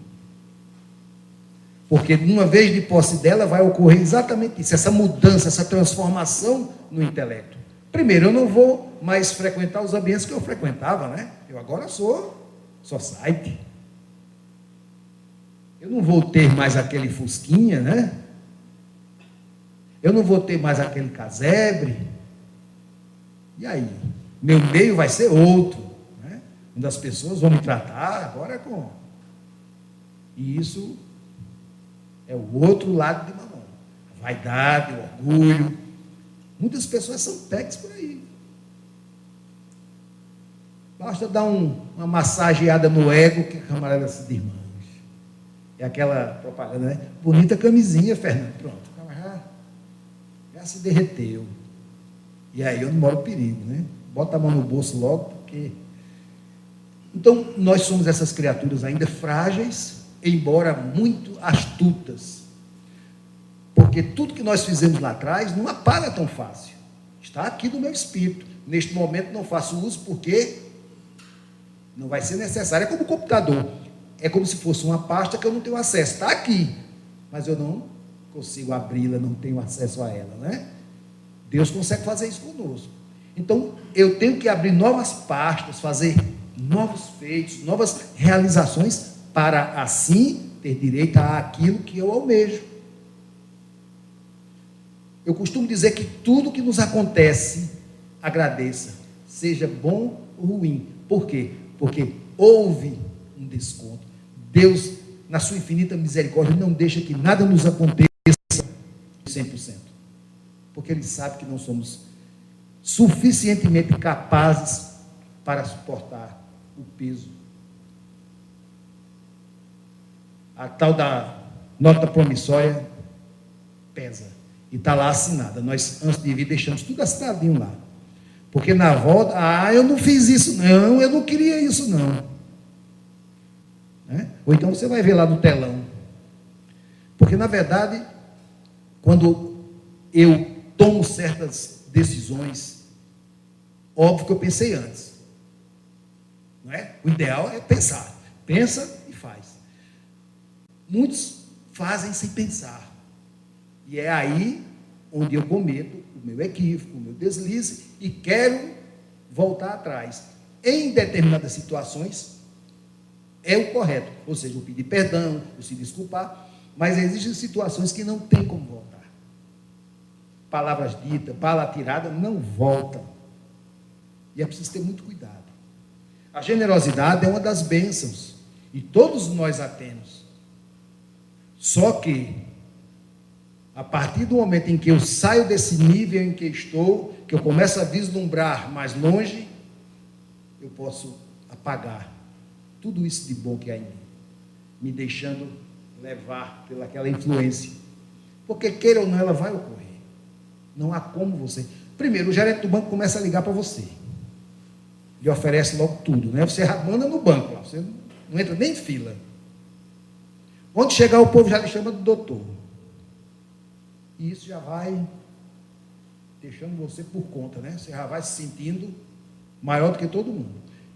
Porque uma vez de posse dela vai ocorrer exatamente isso, essa mudança, essa transformação no intelecto. Primeiro, eu não vou mais frequentar os ambientes que eu frequentava, né? Eu agora sou society. Eu não vou ter mais aquele fusquinha, né? Eu não vou ter mais aquele casebre. E aí? Meu meio vai ser outro, né? Onde as pessoas vão me tratar agora com... E isso é o outro lado de Mamon. A vaidade, o orgulho. Muitas pessoas são pegas por aí. Basta dar uma massageada no ego que a camarada se diz, irmãos. É aquela propaganda, né? Bonita camisinha, Fernando. Pronto, o camarada já se derreteu. E aí eu não moro perigo, né? Bota a mão no bolso logo, porque... Então, nós somos essas criaturas ainda frágeis, embora muito astutas. Porque tudo que nós fizemos lá atrás não apaga tão fácil. Está aqui no meu espírito. Neste momento não faço uso porque não vai ser necessário. É como o computador. É como se fosse uma pasta que eu não tenho acesso. Está aqui, mas eu não consigo abri-la, não tenho acesso a ela, né? Deus consegue fazer isso conosco. Então, eu tenho que abrir novas pastas, fazer novos feitos, novas realizações, para assim ter direito àquilo que eu almejo. Eu costumo dizer que tudo que nos acontece, agradeça, seja bom ou ruim. Por quê? Porque houve um desconto. Deus, na sua infinita misericórdia, não deixa que nada nos aconteça 100%. Porque Ele sabe que não somos suficientemente capazes para suportar o peso. A tal da nota promissória pesa. E está lá assinada. Nós, antes de vir, deixamos tudo assinadinho lá. Porque na volta, eu não fiz isso não, eu não queria isso não. Né? Ou então você vai ver lá no telão. Porque, na verdade, quando eu tomo certas decisões, óbvio que eu pensei antes. Não é? O ideal é pensar. Pensa e faz. Muitos fazem sem pensar. E é aí onde eu cometo o meu equívoco, o meu deslize e quero voltar atrás. Em determinadas situações, é o correto. Ou seja, eu pedir perdão, eu se desculpar, mas existem situações que não tem como voltar. Palavras ditas, bala tirada, não voltam. E é preciso ter muito cuidado. A generosidade é uma das bênçãos, e todos nós a temos. Só que, a partir do momento em que eu saio desse nível em que estou, que eu começo a vislumbrar mais longe, eu posso apagar tudo isso de bom que há em mim, me deixando levar pelaquela influência. Porque, queira ou não, ela vai ocorrer. Não há como você... Primeiro, o gerente do banco começa a ligar para você. Ele oferece logo tudo, né? Você manda no banco, lá. Você não entra nem em fila. Quando chegar, o povo já lhe chama de doutor. E isso já vai deixando você por conta, né? Você já vai se sentindo maior do que todo mundo.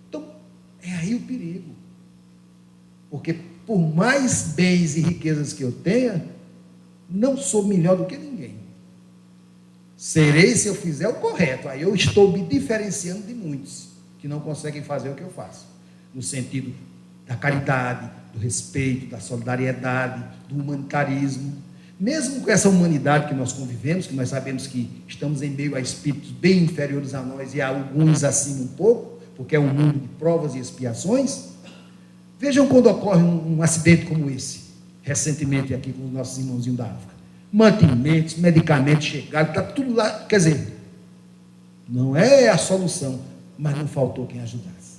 Então, é aí o perigo. Porque por mais bens e riquezas que eu tenha, não sou melhor do que ninguém. Serei se eu fizer o correto. Aí eu estou me diferenciando de muitos que não conseguem fazer o que eu faço. No sentido da caridade, do respeito, da solidariedade, do humanitarismo. Mesmo com essa humanidade que nós convivemos, que nós sabemos que estamos em meio a espíritos bem inferiores a nós e a alguns acima um pouco, porque é um mundo de provas e expiações. Vejam quando ocorre um acidente como esse, recentemente aqui com os nossos irmãozinhos da África. Mantimentos, medicamentos chegaram, está tudo lá. Quer dizer, não é a solução, mas não faltou quem ajudasse.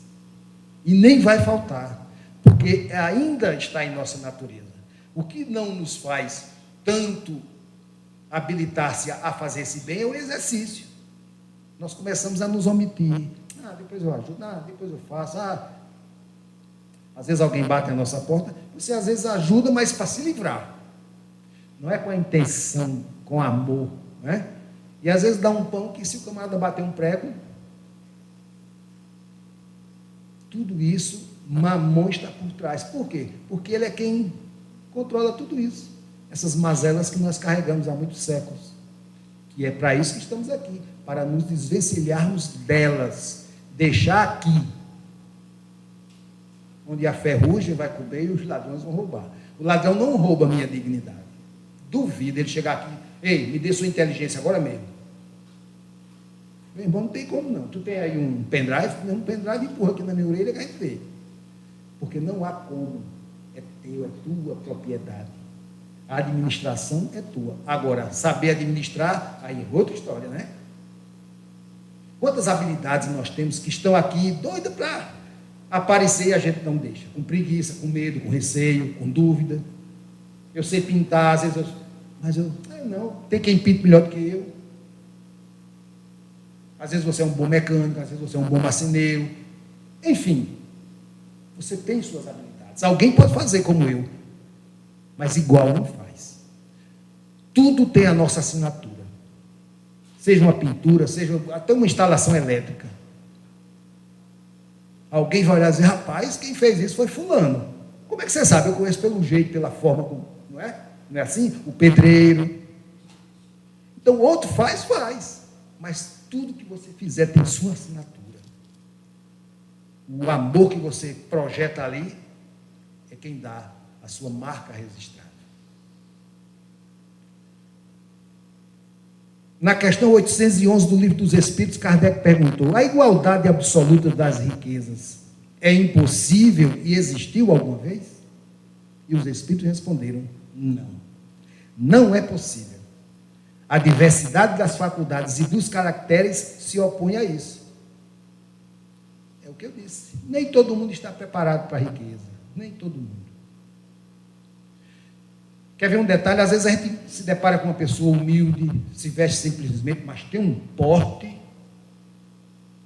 E nem vai faltar, porque ainda está em nossa natureza. O que não nos faz tanto habilitar-se a fazer esse bem é o exercício. Nós começamos a nos omitir. Depois eu ajudo, depois eu faço. Às vezes alguém bate na nossa porta, você às vezes ajuda, mas para se livrar. Não é com a intenção, com amor, né? E às vezes dá um pão que se o camarada bater um prego, tudo isso, Mamon está por trás. Por quê? Porque ele é quem controla tudo isso. Essas mazelas que nós carregamos há muitos séculos. Que é para isso que estamos aqui, para nos desvencilharmos delas, deixar aqui, onde a ferrugem vai comer e os ladrões vão roubar. O ladrão não rouba a minha dignidade. Duvido ele chegar aqui, ei, me dê sua inteligência agora mesmo. Meu irmão, não tem como não. Tu tem aí um pendrive? Um pendrive empurra aqui na minha orelha que a gente vê. Porque não há como. É teu, é tua propriedade. A administração é tua. Agora, saber administrar, aí é outra história, né? Quantas habilidades nós temos que estão aqui doidas para aparecer e a gente não deixa. Com preguiça, com medo, com receio, com dúvida. Eu sei pintar, às vezes mas não, tem quem pinte melhor do que eu. Às vezes você é um bom mecânico, às vezes você é um bom marceneiro. Enfim, você tem suas habilidades. Alguém pode fazer como eu, mas igual não faz. Tudo tem a nossa assinatura. Seja uma pintura, seja até uma instalação elétrica. Alguém vai olhar e dizer, rapaz, quem fez isso foi fulano. Como é que você sabe? Eu conheço pelo jeito, pela forma, não é? Não é assim? O pedreiro. Então, o outro faz. Mas tudo que você fizer tem sua assinatura. O amor que você projeta ali é quem dá a sua marca registrada. Na questão 811 do Livro dos Espíritos, Kardec perguntou: a igualdade absoluta das riquezas é impossível e existiu alguma vez? E os Espíritos responderam: não. Não é possível. A diversidade das faculdades e dos caracteres se opõe a isso. É o que eu disse. Nem todo mundo está preparado para a riqueza. Nem todo mundo. Quer ver um detalhe? Às vezes a gente se depara com uma pessoa humilde, se veste simplesmente, mas tem um porte,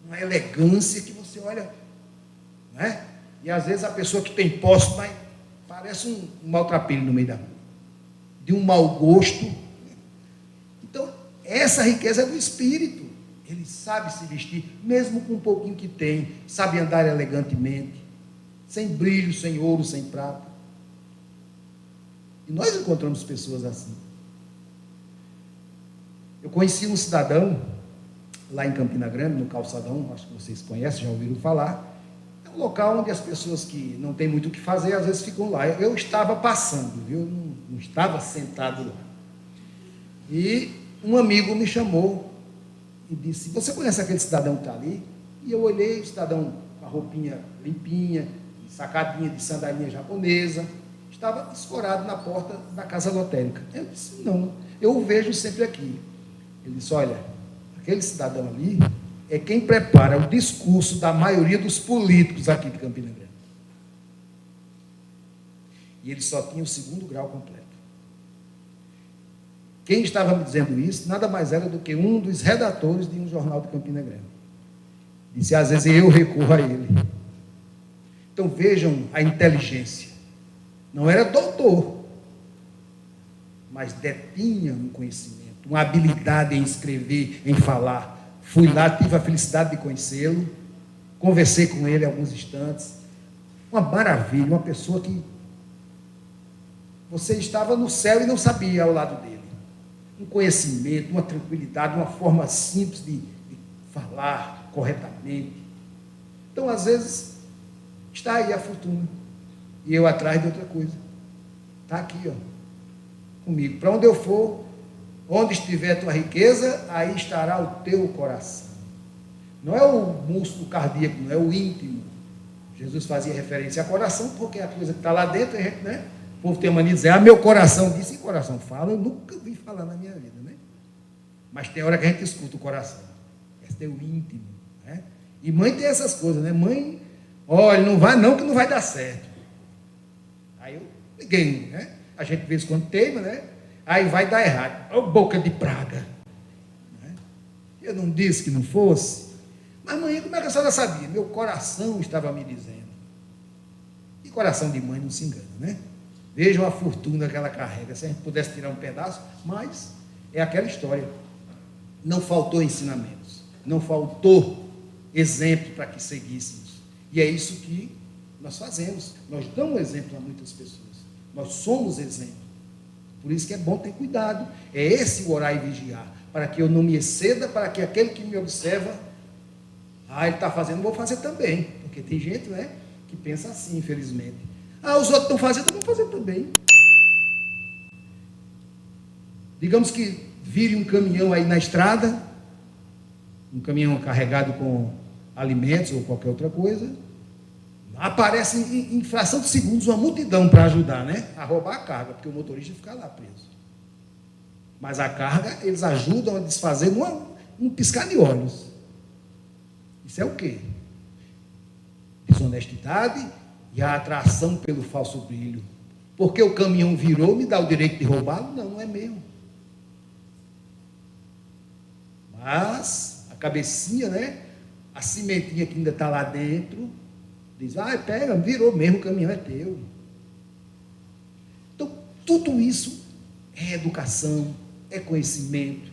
uma elegância que você olha, não é? E às vezes a pessoa que tem posse, mas parece um maltrapilho no meio da rua, de um mau gosto. Então, essa riqueza é do espírito. Ele sabe se vestir, mesmo com um pouquinho que tem, sabe andar elegantemente, sem brilho, sem ouro, sem prata. E nós encontramos pessoas assim. Eu conheci um cidadão lá em Campina Grande, no Calçadão, acho que vocês conhecem, já ouviram falar. É um local onde as pessoas que não têm muito o que fazer, às vezes ficam lá. Eu estava passando, viu? Não estava sentado lá. E um amigo me chamou e disse: você conhece aquele cidadão que está ali? E eu olhei, o cidadão com a roupinha limpinha, sacadinha de sandalinha japonesa, estava escorado na porta da casa lotérica. Eu disse: não, eu o vejo sempre aqui. Ele disse: olha, aquele cidadão ali é quem prepara o discurso da maioria dos políticos aqui de Campina Grande. E ele só tinha o 2º grau completo. Quem estava me dizendo isso, nada mais era do que um dos redatores de um jornal de Campina Grande. Disse: às vezes eu recorro a ele. Então vejam a inteligência. Não era doutor, mas detinha um conhecimento, uma habilidade em escrever, em falar. Fui lá, tive a felicidade de conhecê-lo, conversei com ele alguns instantes. Uma maravilha, uma pessoa que você estava no céu e não sabia ao lado dele. Um conhecimento, uma tranquilidade, uma forma simples de falar corretamente. Então, às vezes, está aí a fortuna. E eu atrás de outra coisa. Está aqui, ó, comigo. Para onde eu for, onde estiver a tua riqueza, aí estará o teu coração. Não é o músculo cardíaco, não é o íntimo. Jesus fazia referência a coração, porque é a coisa que está lá dentro, a gente, né? O povo tem a mania de dizer: meu coração disse. E coração fala, eu nunca vi falar na minha vida, né? Mas tem hora que a gente escuta o coração. Esse é o íntimo, né? E mãe tem essas coisas, né? Mãe, olha, não vai não, que não vai dar certo. Aí eu liguei, né? A gente de vez em quando teima, né? Aí vai dar errado. Ó, boca de praga. Né? Eu não disse que não fosse. Mas mãe, como é que a senhora sabia? Meu coração estava me dizendo. E coração de mãe não se engana, né? Vejam a fortuna que ela carrega. Se a gente pudesse tirar um pedaço, mas é aquela história. Não faltou ensinamentos. Não faltou exemplo para que seguíssemos. E é isso que nós fazemos. Nós damos exemplo a muitas pessoas. Nós somos exemplo. Por isso que é bom ter cuidado. É esse o orar e vigiar. Para que eu não me exceda, para que aquele que me observa, ele está fazendo, vou fazer também. Porque tem gente, né, que pensa assim, infelizmente. Os outros estão fazendo, eu vou fazer também. Digamos que vire um caminhão aí na estrada, um caminhão carregado com alimentos ou qualquer outra coisa. Aparece em fração de segundos uma multidão para ajudar, né? A roubar a carga, porque o motorista fica lá preso. Mas a carga, eles ajudam a desfazer num piscar de olhos. Isso é o quê? Desonestidade e a atração pelo falso brilho. Porque o caminhão virou, me dá o direito de roubá-lo? Não, não é meu. Mas a cabecinha, né? A cimentinha que ainda está lá dentro, diz: pega, virou mesmo, o caminhão é teu. Então, tudo isso é educação, é conhecimento.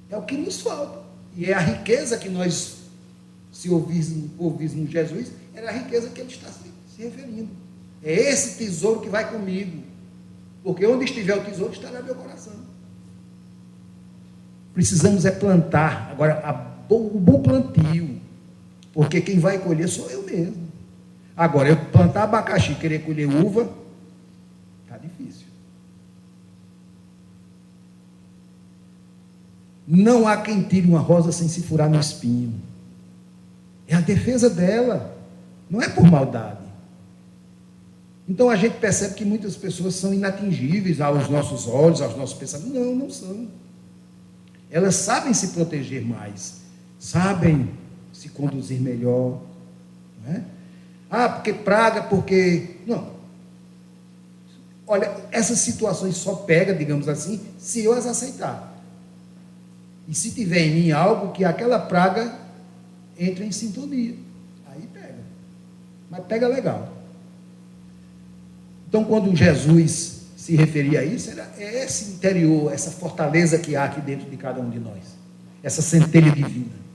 É o que nos falta. E é a riqueza que nós, se ouvíssemos Jesus, era a riqueza que ele está se referindo. É esse tesouro que vai comigo. Porque onde estiver o tesouro, estará meu coração. Precisamos é plantar. Agora, o bom plantio. Porque quem vai colher sou eu mesmo. Agora, eu plantar abacaxi e querer colher uva, está difícil. Não há quem tire uma rosa sem se furar no espinho. É a defesa dela, não é por maldade. Então a gente percebe que muitas pessoas são inatingíveis aos nossos olhos, aos nossos pensamentos. Não, não são. Elas sabem se proteger mais, sabem se conduzir melhor. Não é? Ah, porque praga, porque... Não. Olha, essas situações só pega, digamos assim, se eu as aceitar. E se tiver em mim algo que aquela praga entre em sintonia. Aí pega. Mas pega legal. Então, quando Jesus se referia a isso, era esse interior, essa fortaleza que há aqui dentro de cada um de nós. Essa centelha divina.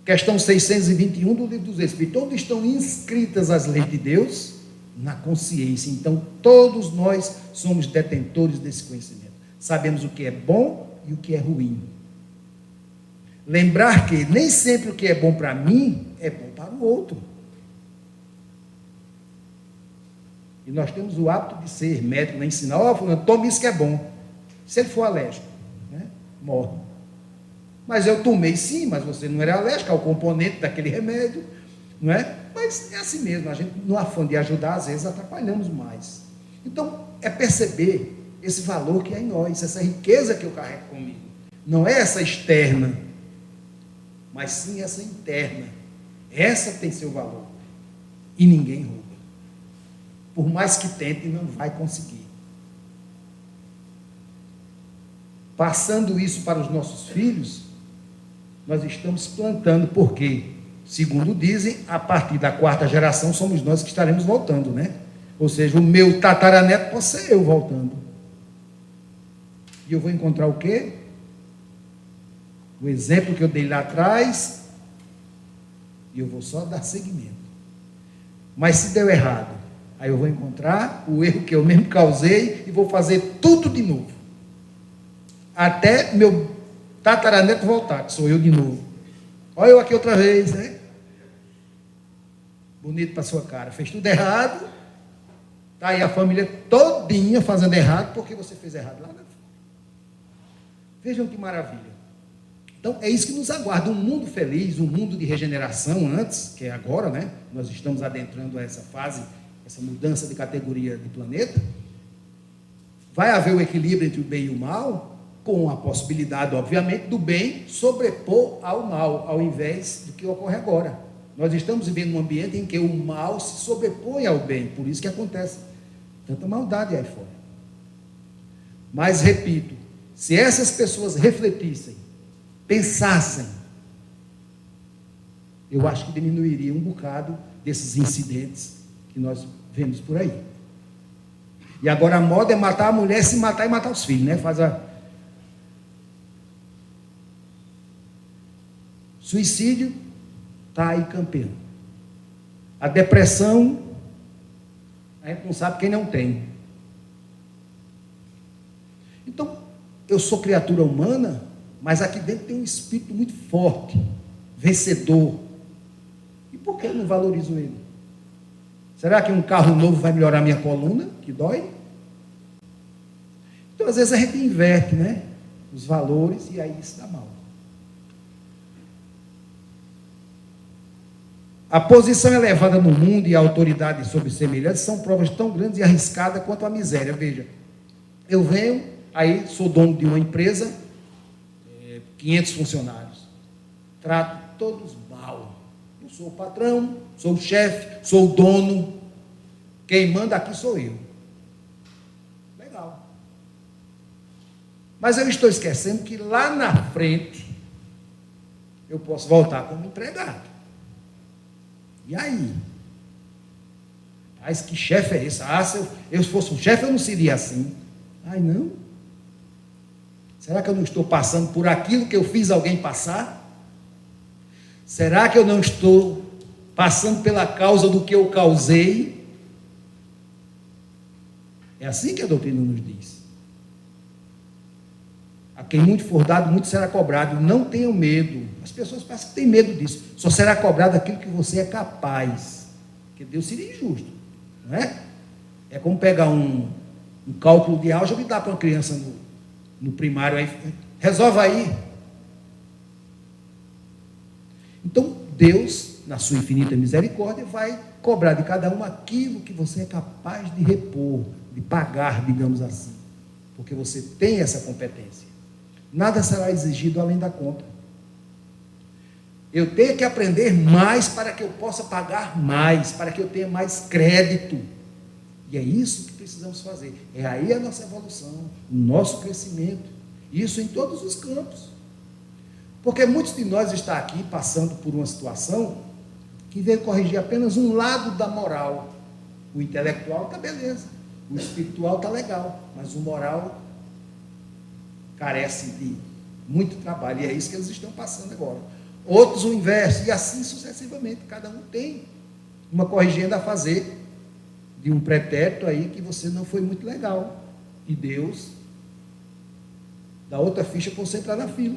Questão 621 do Livro dos Espíritos. Onde estão inscritas as leis de Deus? Na consciência. Então, todos nós somos detentores desse conhecimento. Sabemos o que é bom e o que é ruim. Lembrar que nem sempre o que é bom para mim é bom para o outro. E nós temos o hábito de ser médico, ensinar, fulano, tome isso que é bom. Se ele for alérgico, né, morre. Mas eu tomei sim, mas você não era alérgico ao componente daquele remédio, não é? Mas é assim mesmo, a gente, no afã de ajudar, às vezes atrapalhamos mais. Então, é perceber esse valor que é em nós, essa riqueza que eu carrego comigo. Não é essa externa, mas sim essa interna. Essa tem seu valor. E ninguém rouba. Por mais que tente, não vai conseguir. Passando isso para os nossos filhos, nós estamos plantando, porque, segundo dizem, a partir da 4ª geração somos nós que estaremos voltando, né? Ou seja, o meu tataraneto pode ser eu voltando. E eu vou encontrar o quê? O exemplo que eu dei lá atrás, e eu vou só dar seguimento. Mas se deu errado, aí eu vou encontrar o erro que eu mesmo causei e vou fazer tudo de novo. Até meu tataraneto voltar, que sou eu de novo. Olha eu aqui outra vez, né? Bonito para sua cara. Fez tudo errado. Está aí a família todinha fazendo errado porque você fez errado lá na frente. Vejam que maravilha. Então, é isso que nos aguarda, um mundo feliz, um mundo de regeneração antes, que é agora, né? Nós estamos adentrando a essa fase, essa mudança de categoria de planeta. Vai haver o equilíbrio entre o bem e o mal, com a possibilidade, obviamente, do bem sobrepor ao mal, ao invés do que ocorre agora. Nós estamos vivendo um ambiente em que o mal se sobrepõe ao bem, por isso que acontece tanta maldade aí fora. Mas, repito, se essas pessoas refletissem, pensassem, eu acho que diminuiria um bocado desses incidentes que nós vemos por aí. E agora a moda é matar a mulher, se matar e matar os filhos, né? Faz a... Suicídio está aí campeão. A depressão, a gente não sabe quem não tem. Então, eu sou criatura humana, mas aqui dentro tem um espírito muito forte, vencedor. E por que eu não valorizo ele? Será que um carro novo vai melhorar minha coluna, que dói? Então, às vezes a gente inverte, né, os valores e aí isso dá mal. A posição elevada no mundo e a autoridade sobre semelhantes são provas tão grandes e arriscadas quanto a miséria. Veja, eu venho, aí sou dono de uma empresa, 500 funcionários, trato todos mal. Eu sou o patrão, sou o chefe, sou o dono, quem manda aqui sou eu. Legal. Mas eu estou esquecendo que lá na frente eu posso voltar como empregado. E aí? Mas que chefe é esse? Ah, se eu fosse um chefe, eu não seria assim. Ai, não? Será que eu não estou passando por aquilo que eu fiz alguém passar? Será que eu não estou passando pela causa do que eu causei? É assim que a doutrina nos diz. A quem muito for dado, muito será cobrado. Não tenham medo. As pessoas parecem que têm medo disso. Só será cobrado aquilo que você é capaz. Porque Deus seria injusto. Não é? É como pegar um cálculo de álgebra e dar para uma criança no primário aí, resolve aí. Então, Deus, na sua infinita misericórdia, vai cobrar de cada um aquilo que você é capaz de repor, de pagar, digamos assim, porque você tem essa competência. Nada será exigido além da conta. Eu tenho que aprender mais para que eu possa pagar mais, para que eu tenha mais crédito. E é isso que precisamos fazer. É aí a nossa evolução, o nosso crescimento. Isso em todos os campos. Porque muitos de nós estão aqui passando por uma situação que veio corrigir apenas um lado da moral. O intelectual está beleza, o espiritual está legal, mas o moral carece de muito trabalho. E é isso que eles estão passando agora. Outros o inverso, e assim sucessivamente. Cada um tem uma corrigenda a fazer de um pretérito aí que você não foi muito legal. E Deus dá outra ficha para você entrar na fila.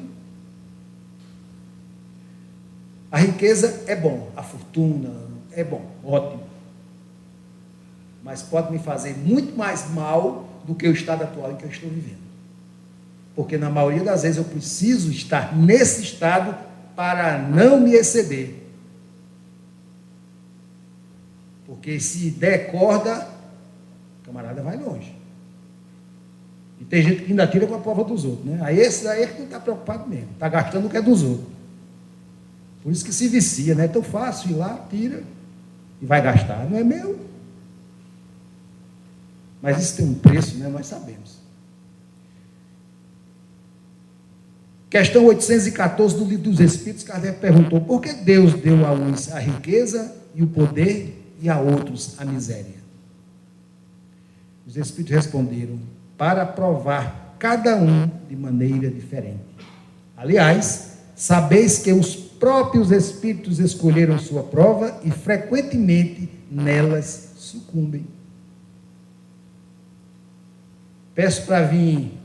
A riqueza é bom, a fortuna é bom, ótimo. Mas pode me fazer muito mais mal do que o estado atual em que eu estou vivendo. Porque na maioria das vezes eu preciso estar nesse estado para não me exceder. Porque se der corda, o camarada vai longe. E tem gente que ainda tira com a prova dos outros, né? Aí esse aí é que não está preocupado mesmo, está gastando o que é dos outros. Por isso que se vicia, né? É tão fácil ir lá, tira e vai gastar. Não é meu. Mas isso tem um preço, né? Nós sabemos. Questão 814 do Livro dos Espíritos, Kardec perguntou: por que Deus deu a uns a riqueza e o poder e a outros a miséria? Os Espíritos responderam: para provar cada um de maneira diferente. Aliás, sabeis que os próprios Espíritos escolheram sua prova e frequentemente nelas sucumbem. Peço para vir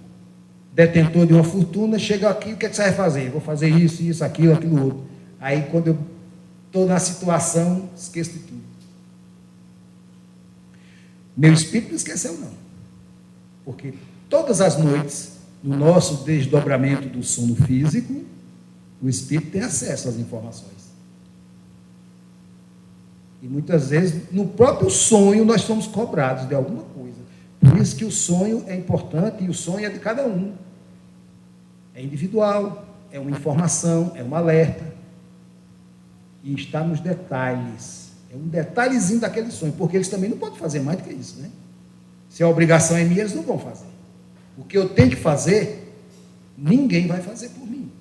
detentor de uma fortuna, chega aqui, o que você vai fazer? Vou fazer isso, isso, aquilo, aquilo outro. Aí, quando eu estou na situação, esqueço de tudo. Meu espírito não esqueceu, não. Porque todas as noites, no nosso desdobramento do sono físico, o espírito tem acesso às informações. E muitas vezes, no próprio sonho, nós somos cobrados de alguma coisa. Por isso que o sonho é importante e o sonho é de cada um. É individual, é uma informação, é um alerta. E está nos detalhes. É um detalhezinho daquele sonho, porque eles também não podem fazer mais do que isso, né? Se a obrigação é minha, eles não vão fazer. O que eu tenho que fazer, ninguém vai fazer por mim.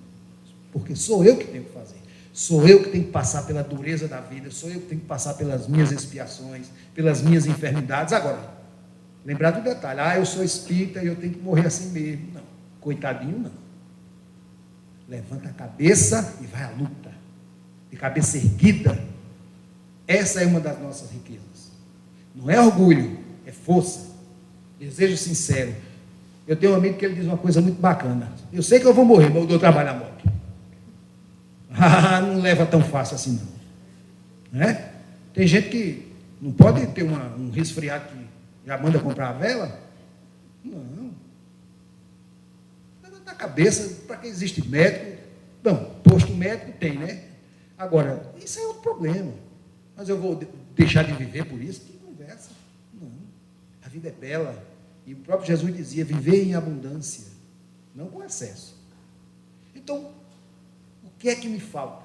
Porque sou eu que tenho que fazer. Sou eu que tenho que passar pela dureza da vida, sou eu que tenho que passar pelas minhas expiações, pelas minhas enfermidades. Agora, lembrar do detalhe: eu sou espírita e eu tenho que morrer assim mesmo. Não, coitadinho não. Levanta a cabeça e vai à luta, de cabeça erguida. Essa é uma das nossas riquezas. Não é orgulho, é força, desejo sincero. Eu tenho um amigo que ele diz uma coisa muito bacana: eu sei que eu vou morrer, mas eu dou trabalho à morte. Não leva tão fácil assim não, né? Tem gente que não pode ter um resfriado que já manda comprar a vela. Não. Na cabeça, para que existe médico? Bom, posto médico tem, né? Agora, isso é outro problema. Mas eu vou deixar de viver por isso? Que conversa. Não. A vida é bela. E o próprio Jesus dizia: viver em abundância, não com excesso. Então, o que é que me falta?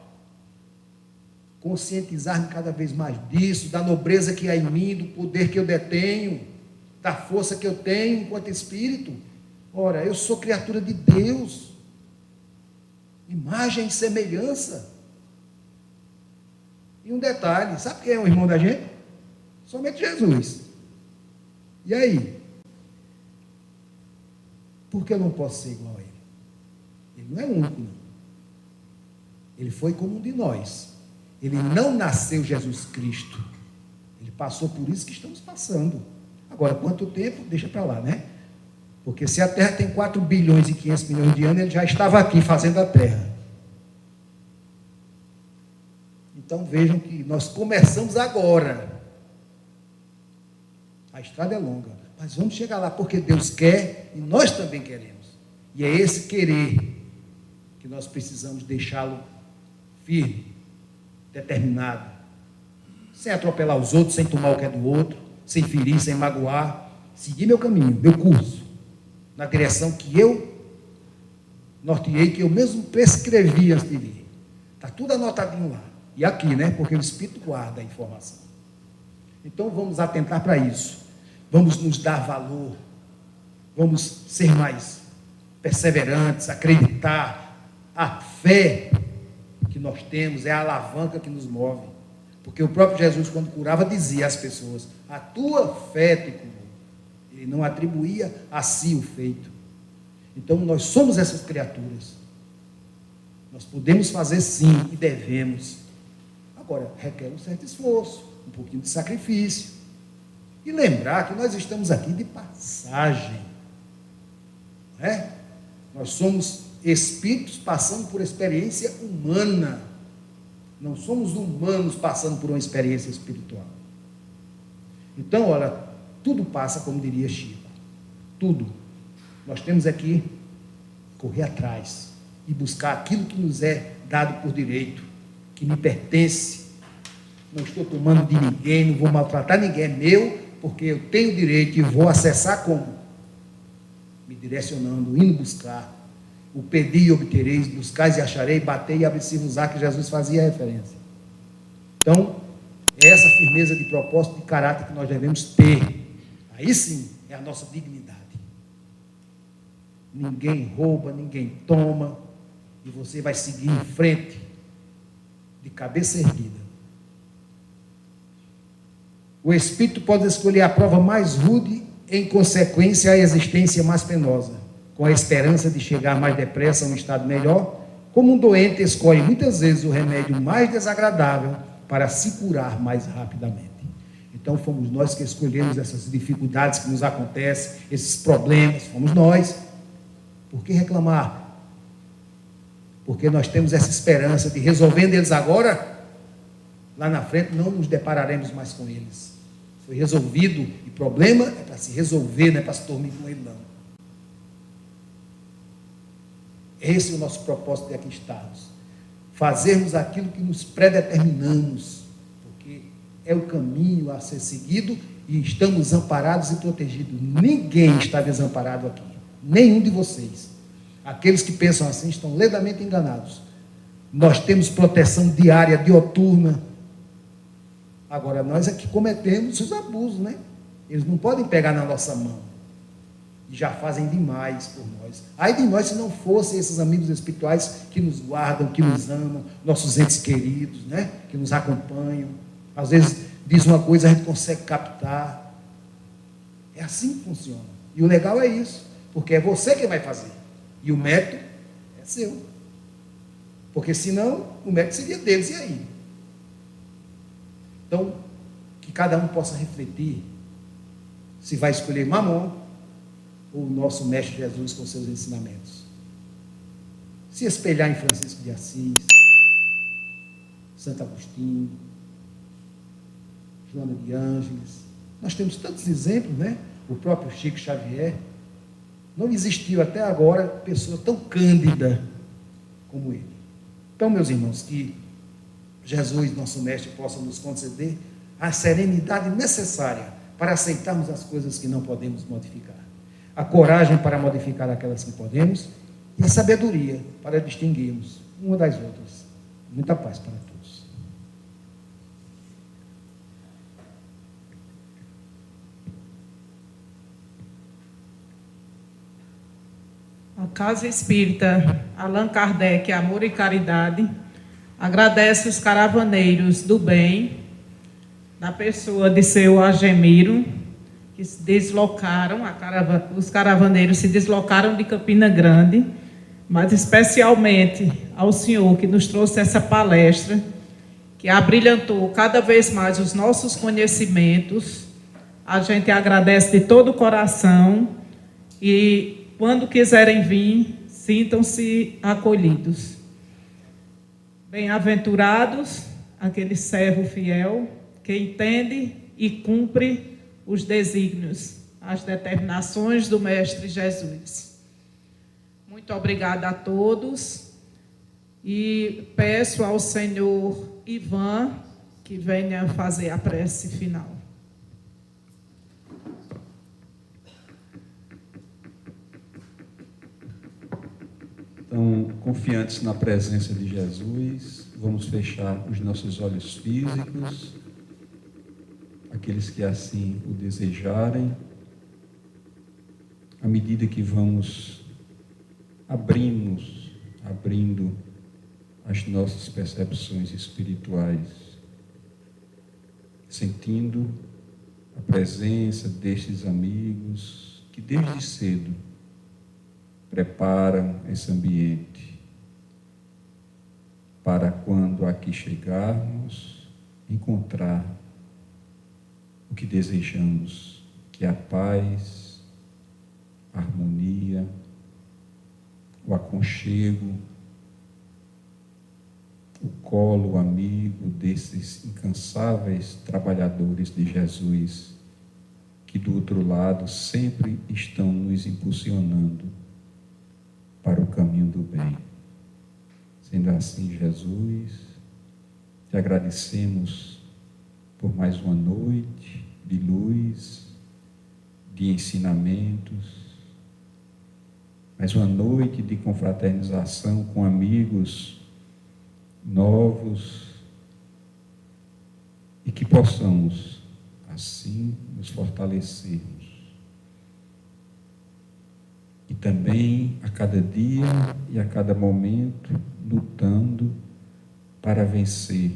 Conscientizar-me cada vez mais disso, da nobreza que há em mim, do poder que eu detenho, da força que eu tenho enquanto espírito. Ora, eu sou criatura de Deus, imagem e semelhança. E um detalhe: sabe quem é o irmão da gente? Somente Jesus. E aí? Por que eu não posso ser igual a ele? Ele não é único, não. Ele foi como um de nós. Ele não nasceu Jesus Cristo. Ele passou por isso que estamos passando. Agora, quanto tempo? Deixa para lá, né? Porque se a Terra tem 4 bilhões e 500 milhões de anos, ele já estava aqui fazendo a Terra. Então vejam que nós começamos agora. A estrada é longa, mas vamos chegar lá porque Deus quer e nós também queremos. E é esse querer que nós precisamos deixá-lo firme, determinado, sem atropelar os outros, sem tomar o que é do outro, sem ferir, sem magoar, seguir meu caminho, meu curso, na direção que eu norteei, que eu mesmo prescrevi antes de vir. Está tudo anotadinho lá. E aqui, né? Porque o Espírito guarda a informação. Então vamos atentar para isso. Vamos nos dar valor. Vamos ser mais perseverantes, acreditar. A fé que nós temos é a alavanca que nos move. Porque o próprio Jesus, quando curava, dizia às pessoas: a tua fé te curou. Ele não atribuía a si o feito. Então nós somos essas criaturas. Nós podemos fazer sim e devemos. Agora, requer um certo esforço, um pouquinho de sacrifício. E lembrar que nós estamos aqui de passagem. Não é? Nós somos espíritos passando por experiência humana. Não somos humanos passando por uma experiência espiritual. Então, olha, tudo passa, como diria Chico. Tudo. Nós temos aqui correr atrás e buscar aquilo que nos é dado por direito, que me pertence. Não estou tomando de ninguém, não vou maltratar ninguém, é meu, porque eu tenho direito e vou acessar como? Me direcionando, indo buscar. O pedi e obtereis, buscais e acharei, batei e abri-se-vos-á, que Jesus fazia referência. Então, é essa firmeza de propósito, de caráter que nós devemos ter. Aí sim é a nossa dignidade. Ninguém rouba, ninguém toma, e você vai seguir em frente, de cabeça erguida. O espírito pode escolher a prova mais rude, em consequência, a existência mais penosa, com a esperança de chegar mais depressa a um estado melhor, como um doente escolhe muitas vezes o remédio mais desagradável para se curar mais rapidamente. Então fomos nós que escolhemos essas dificuldades que nos acontecem, esses problemas, fomos nós. Por que reclamar? Porque nós temos essa esperança de, resolvendo eles agora, lá na frente não nos depararemos mais com eles. Foi resolvido, e problema é para se resolver, não é para se dormir com ele, não. Esse é o nosso propósito de aqui estarmos. Fazermos aquilo que nos predeterminamos, porque é o caminho a ser seguido e estamos amparados e protegidos. Ninguém está desamparado aqui, nenhum de vocês. Aqueles que pensam assim estão levemente enganados. Nós temos proteção diária, diuturna. Agora, nós é que cometemos os abusos, né? Eles não podem pegar na nossa mão. E já fazem demais por nós. Ai de nós se não fossem esses amigos espirituais que nos guardam, que nos amam, nossos entes queridos, né? Que nos acompanham. Às vezes diz uma coisa, a gente consegue captar. É assim que funciona. E o legal é isso, porque é você quem vai fazer. E o mérito é seu. Porque senão o mérito seria deles, e aí? Então, que cada um possa refletir se vai escolher Mamon ou o nosso Mestre Jesus com seus ensinamentos. Se espelhar em Francisco de Assis, Santo Agostinho, Joana de Ângeles. Nós temos tantos exemplos, né? O próprio Chico Xavier. Não existiu até agora pessoa tão cândida como ele. Então, meus irmãos, que Jesus, nosso Mestre, possa nos conceder a serenidade necessária para aceitarmos as coisas que não podemos modificar, a coragem para modificar aquelas que podemos e a sabedoria para distinguirmos uma das outras. Muita paz para todos. A Casa Espírita Allan Kardec, Amor e Caridade, agradece os caravaneiros do bem, na pessoa de seu Agemiro, que se deslocaram, os caravaneiros se deslocaram de Campina Grande, mas especialmente ao senhor que nos trouxe essa palestra, que abrilhantou cada vez mais os nossos conhecimentos. A gente agradece de todo o coração e, quando quiserem vir, sintam-se acolhidos. Bem-aventurados aquele servo fiel que entende e cumpre os desígnios, as determinações do Mestre Jesus. Muito obrigada a todos. E peço ao senhor Ivan que venha fazer a prece final. Então, confiantes na presença de Jesus, vamos fechar os nossos olhos físicos, aqueles que assim o desejarem, à medida que vamos abrindo as nossas percepções espirituais, sentindo a presença destes amigos que desde cedo preparam esse ambiente para, quando aqui chegarmos, encontrar o que desejamos, que é a paz, a harmonia, o aconchego, o colo amigo desses incansáveis trabalhadores de Jesus, que do outro lado sempre estão nos impulsionando para o caminho do bem. Sendo assim, Jesus, te agradecemos por mais uma noite de luz, de ensinamentos, mais uma noite de confraternização com amigos novos, e que possamos assim nos fortalecermos. E também a cada dia e a cada momento lutando para vencer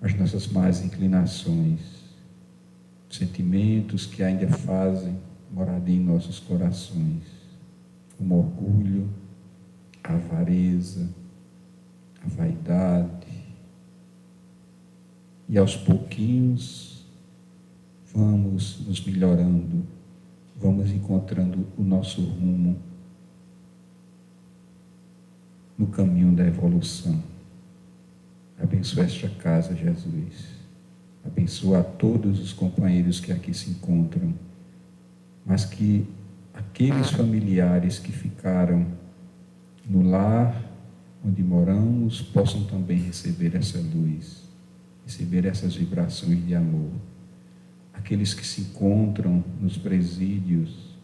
as nossas más inclinações, sentimentos que ainda fazem moradia em nossos corações, como orgulho, a avareza, a vaidade. E aos pouquinhos vamos nos melhorando, vamos encontrando o nosso rumo no caminho da evolução. Abençoa esta casa, Jesus. Abençoa a todos os companheiros que aqui se encontram, mas que aqueles familiares que ficaram no lar onde moramos possam também receber essa luz, receber essas vibrações de amor. Aqueles que se encontram nos presídios,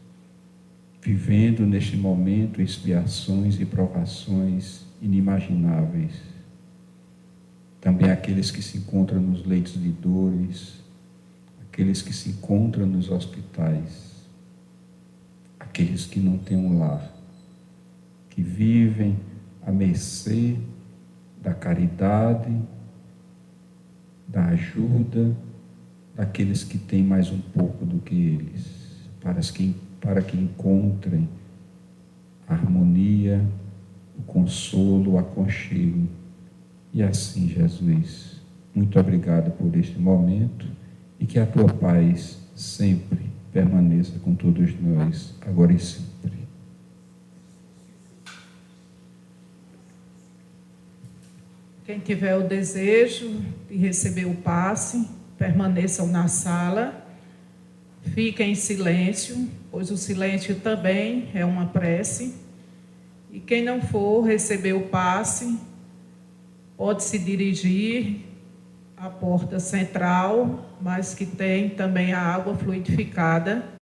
vivendo neste momento expiações e provações inimagináveis. Também aqueles que se encontram nos leitos de dores, aqueles que se encontram nos hospitais, aqueles que não têm um lar, que vivem à mercê da caridade, da ajuda daqueles que têm mais um pouco do que eles, para que encontrem a harmonia, o consolo, o aconchego. E assim, Jesus, muito obrigado por este momento, e que a tua paz sempre permaneça com todos nós, agora e sempre. Quem tiver o desejo de receber o passe, permaneçam na sala, fiquem em silêncio, pois o silêncio também é uma prece. E quem não for receber o passe, pode se dirigir à porta central, mas que tem também a água fluidificada